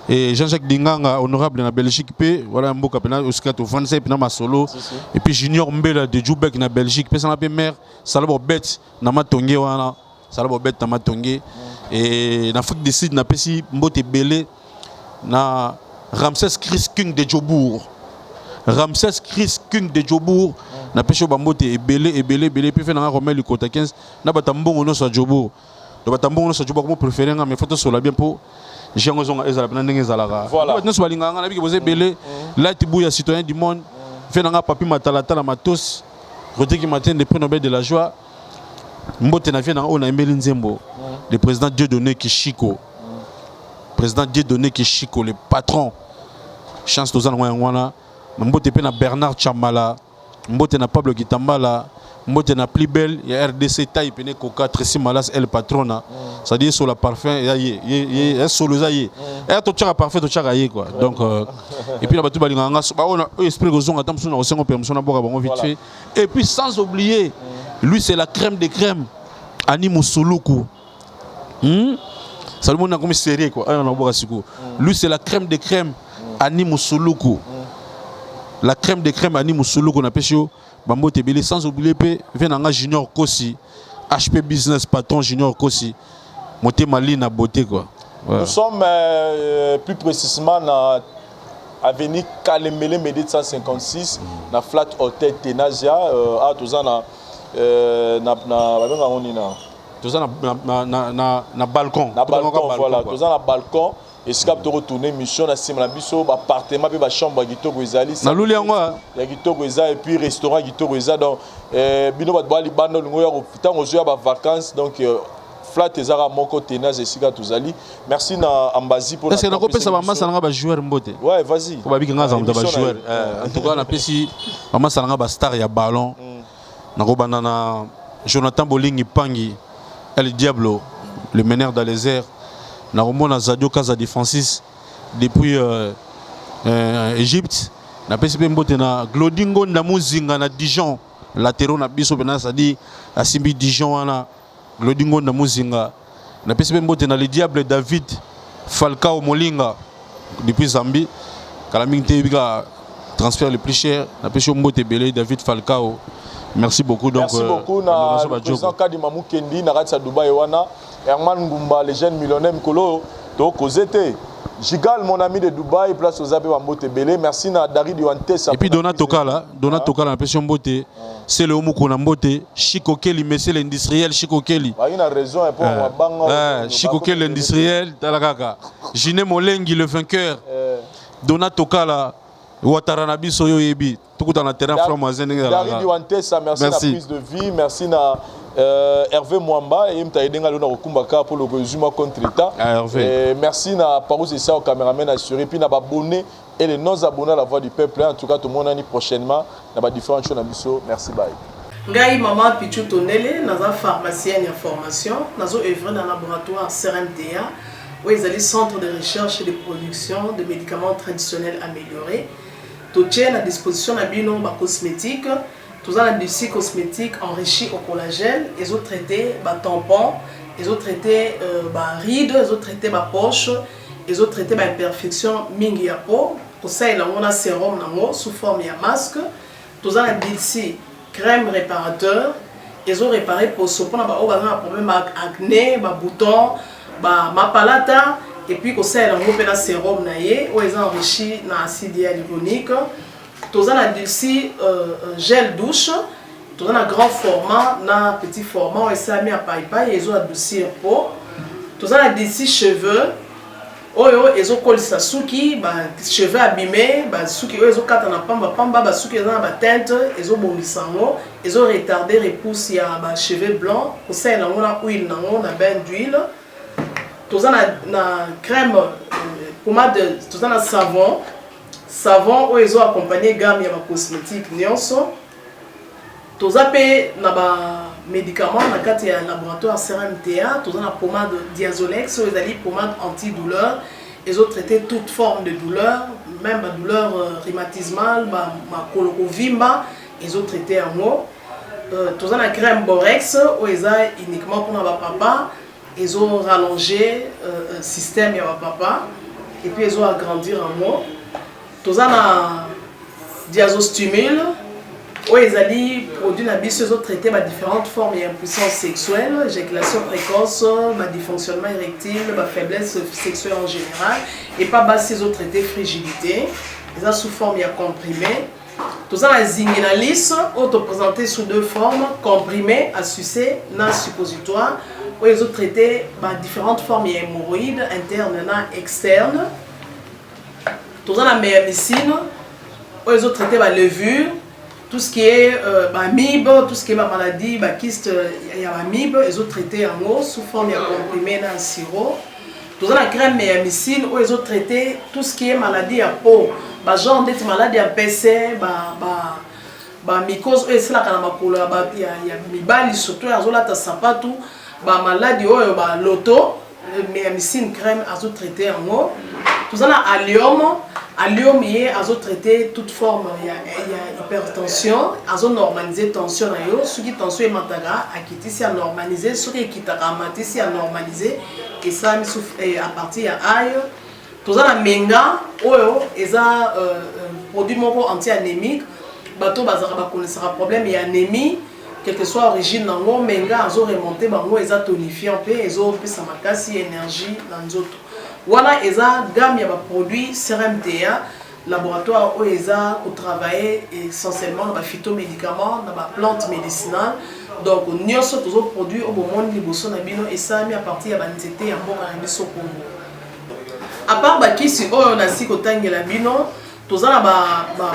et Jean-Jacques Dinganga honorable na Belgique pe voilà mboka pena oskato 27 na masolo et puis Junior Mbela de Djoubek na Belgique pe ça na pe mère salabo bet na matonge wana salabo bet na matonge Et en Afrique du Sud, na pesi mbote belé na Ramsès Chris King de Djobour. Ramsès Chris King de Djobour na pesi mbote belé puis fait na Romel Kota 15 na batambongo no sa Djobour. Do batambongo no sa Djobour comme préféré mais photo sur la bien pour Jean Zonga ezala na ndenge ezalaka. Voilà. Nous balinga na biki boze belé là tibuya citoyen du monde fait na papi matalata la matos côté qui matin des prix Nobel de la joie. Mbote na vie na on a Emeli Nzembo. Le président Dieudonné Kishiko. Président Dieudonné Kishiko, le patron. Chance tozana ngwana. Mbote pe na Bernard Chamala. Mbote na Pablo Kitambala. Mbote na plus belle, il y a RDC taille pene Coca Tracy Malas elle patrona. Ça dit sur la parfum y solo ça y. Et to tchaka parfait to tchaka y quoi. Donc et puis la batu balinganga ba on a esprit gozonga tam suna osengo permission na boka bango vite fait. Et puis sans oublier lui c'est la crème des crèmes. Ani Musuluku. Ça le monde a comme sérieux quoi. Lui c'est la crème des crèmes. Ani Musuluku. La crème des crèmes Ani Musuluku na pesio Bambote belé sans oublier pe venanga Junior Kosi. HP Business patron Junior Kosi. Moté Mali na beauté quoi. Ouais. Nous sommes plus précisément dans avenue Kalemele Médite 156 na Flat Hotel Tenasia à Tozana na balcon. Na balcon voilà, Tozana balcon. Et si tu retournes mission na sima na biso appartement pe ba chambre Gitoko ezali na luli yango ya Gitoko eza et puis restaurant Gitoko eza donc bino ba bali bando ngo ya tant ozo ya ba vacances donc flat ezara moko tenaz esika tozali. Merci na ambazi pour. Est-ce que na ko pesa ba masa na ba joueur mbote? Ouais, vas-y. Ko ba biki ngaza ba joueur. En tout cas na pesi ba masa na ba star ya ballon. Na ko banana Jonathan Bolingi Pangi El Diablo, le meneur dans les airs. Na romona Zadio Kazadi Francis depuis Égypte. Na pesi pe mbote na Glodingo Ndamuzinga na Dijon. Latero na biso bena ça dit asimbi Dijon wana. Glodingo Ndamuzinga. Na pesi pe mbote na le diable David Falcao Molinga depuis Zambie. Kalamingte bika transfert le plus cher. Na pesi mbote belé David Falcao. Merci beaucoup donc. Merci beaucoup na le président Kadi Mamou Kendi na Ratsa Dubai wana. Herman Ngumba, les jeunes millionnaires Mikolo, donc aux étés. Gigal, mon ami de Dubaï, place aux Abé Mambote Belé. Merci à Dari Duante. Et puis Donato Kala, la pression Mbote, c'est le Omuko Nambote, Chico Kelly, monsieur l'industriel, Chico Kelly. Il a raison, pour Chico Kelly, l'industriel, Talakaka. Gine Molengi, le vainqueur. Donato Kala, Ouattaranabi, Soyo Yebi. Tout dans la terrain, Flamoisen. Dari Duante, merci la prise de vie, merci à. Hervé Mwamba et Mtaïdenga Lona Okumbaka pour le résumé contre l'État. Merci à Parousse et ça au caméraman assuré. Puis à abonnés et les non-abonnés à la voix du peuple. En tout cas, tout le monde l'année prochainement. Dans différentes choses. Merci, bye. Ngai Maman Pichu Tonele, dans la pharmacienne en formation, dans un laboratoire CRMTA, où ils allaient centre de recherche et de production de médicaments traditionnels améliorés. Tout est à disposition de bilan cosmétique. Tous les industries cosmétiques enrichies au collagène, ils ont traité tampons, ils ont traité rides, ils ont traité poche, ils ont traité imperfection mingi ya peau. Pour ça, il y a un sérum sous forme de masque. Tous les industries crème réparateur, ils ont réparé pour ce qu'on a un problème acné, boutons, mapalata. Et puis, pour ça, il y a un sérum où ils ont enrichi dans l'acide hyaluronique. Tous les gel douche, tous les grand format, na petit format, et ça mis à paille, ils ont adouci peau. Tous les cheveux, ils ont collé sa souki, cheveux abîmés, souki, ils ont quatre na pamba, souki ils ont ba teinte, ils ont bondi sango, ils ont retardé repousse ya cheveux blancs, pour ça ils ont na huile na bain d'huile. Tous les crème, pommade, tous les savon où ils ont accompagné gamme ya cosmétique nyonso. Toza pe na ba médicaments na kati ya laboratoire CRMTA, toza na pommade Diazolex, où ils ali pommade antidouleur. Ils ont traité toute forme de douleur, même la douleur rhumatismale, ma colorovimba, ils ont traité en haut. Toza na crème Borex où ils ont uniquement pour na ba papa, ils ont rallongé le système ya ba papa et puis ils ont agrandi en haut. Tous les diazostimule, oyo ezali produit na biso ezotraite différentes formes ya impuissance sexuelle, éjaculation précoce, dysfonctionnement érectile, faiblesse sexuelle en général, et pas basi ezotraite frigidité, eza sous forme ya comprimé. Tout ça la zinguinalis, auto-présenté sous deux formes, comprimé à sucer, na suppositoire, où ils ont traité différentes formes d'hémorroïdes internes et externes. Tout ça la méamycine, où ils ont traité la levure, tout ce qui est amibe, tout ce qui est maladie, kyste, il y a amibe, ils ont traité en eau sous forme de comprimé dans le sirop. Tout ça la crème méamycine, où ils ont traité tout ce qui est maladie à peau. Genre des maladies à PC, mycose, c'est la canamacola, il y a mibali surtout, azolata sapatu, maladie, l'auto, méamycine crème, azo traité en eau. Tout ça, allium, il azo traité toute forme, il y a hypertension, azo normaliser tension, ce qui tension est mataga, à quitter si à normaliser, ce qui est quitte si à normaliser, et ça, à partir de aïe. Tout ça, la menga, c'est un produit anti-anémique. Bateau, un problème et anémie, quelle que soit l'origine, menga, ils ont remonté, ils ont tonifié un peu, ils ont plus de énergie dans les autres. Voilà, ils ont gamme de produits CRMTA, laboratoire où ils ont travaillé essentiellement dans les phytomédicaments, dans les plantes médicinales. Donc, nous avons tous les produits au moment où et ça mis à partir de l'anxiété et à bon à part bakisi oyo na siko tangela bino tozala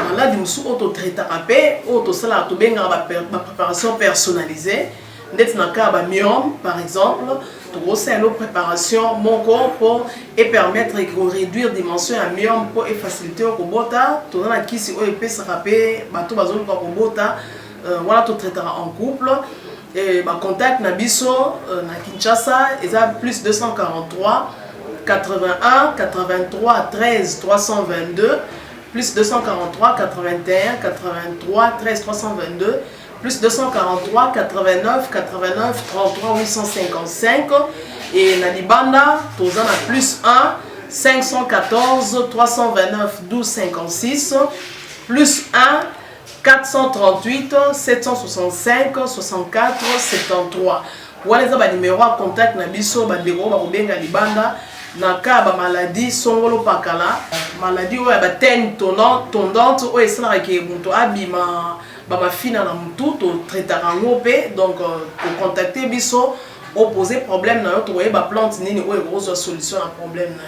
maladi musu auto traitaka pe auto tosala tobenga préparation personnalisée ndeti na ka ba myome par exemple tokosala préparation moko pour et permettre de réduire dimension ya myome pour et faciliter kobota tozala kisi oyo pesaka pe bato bazoluka kobota voilà to traitera en couple et contact na biso na Kinshasa eza plus 243 81 83 13 322 plus 243 81 83 13 322 plus 243 89 89 33 855 et na libanda tozana plus 1 514 329 12 56 plus 1 438 765 64 73 voilà les numéros à contact na biso bandeko bakobenga libanda na ka ba maladie songolo pakala maladie oyo ba teigne tondante oyo esalaka ke moto abima bamafina na mutu to traitaka yango mpe donc kocontacte biso opose problème na yo tokoyeba plante nini oyo ekozwa solution na problème na yo.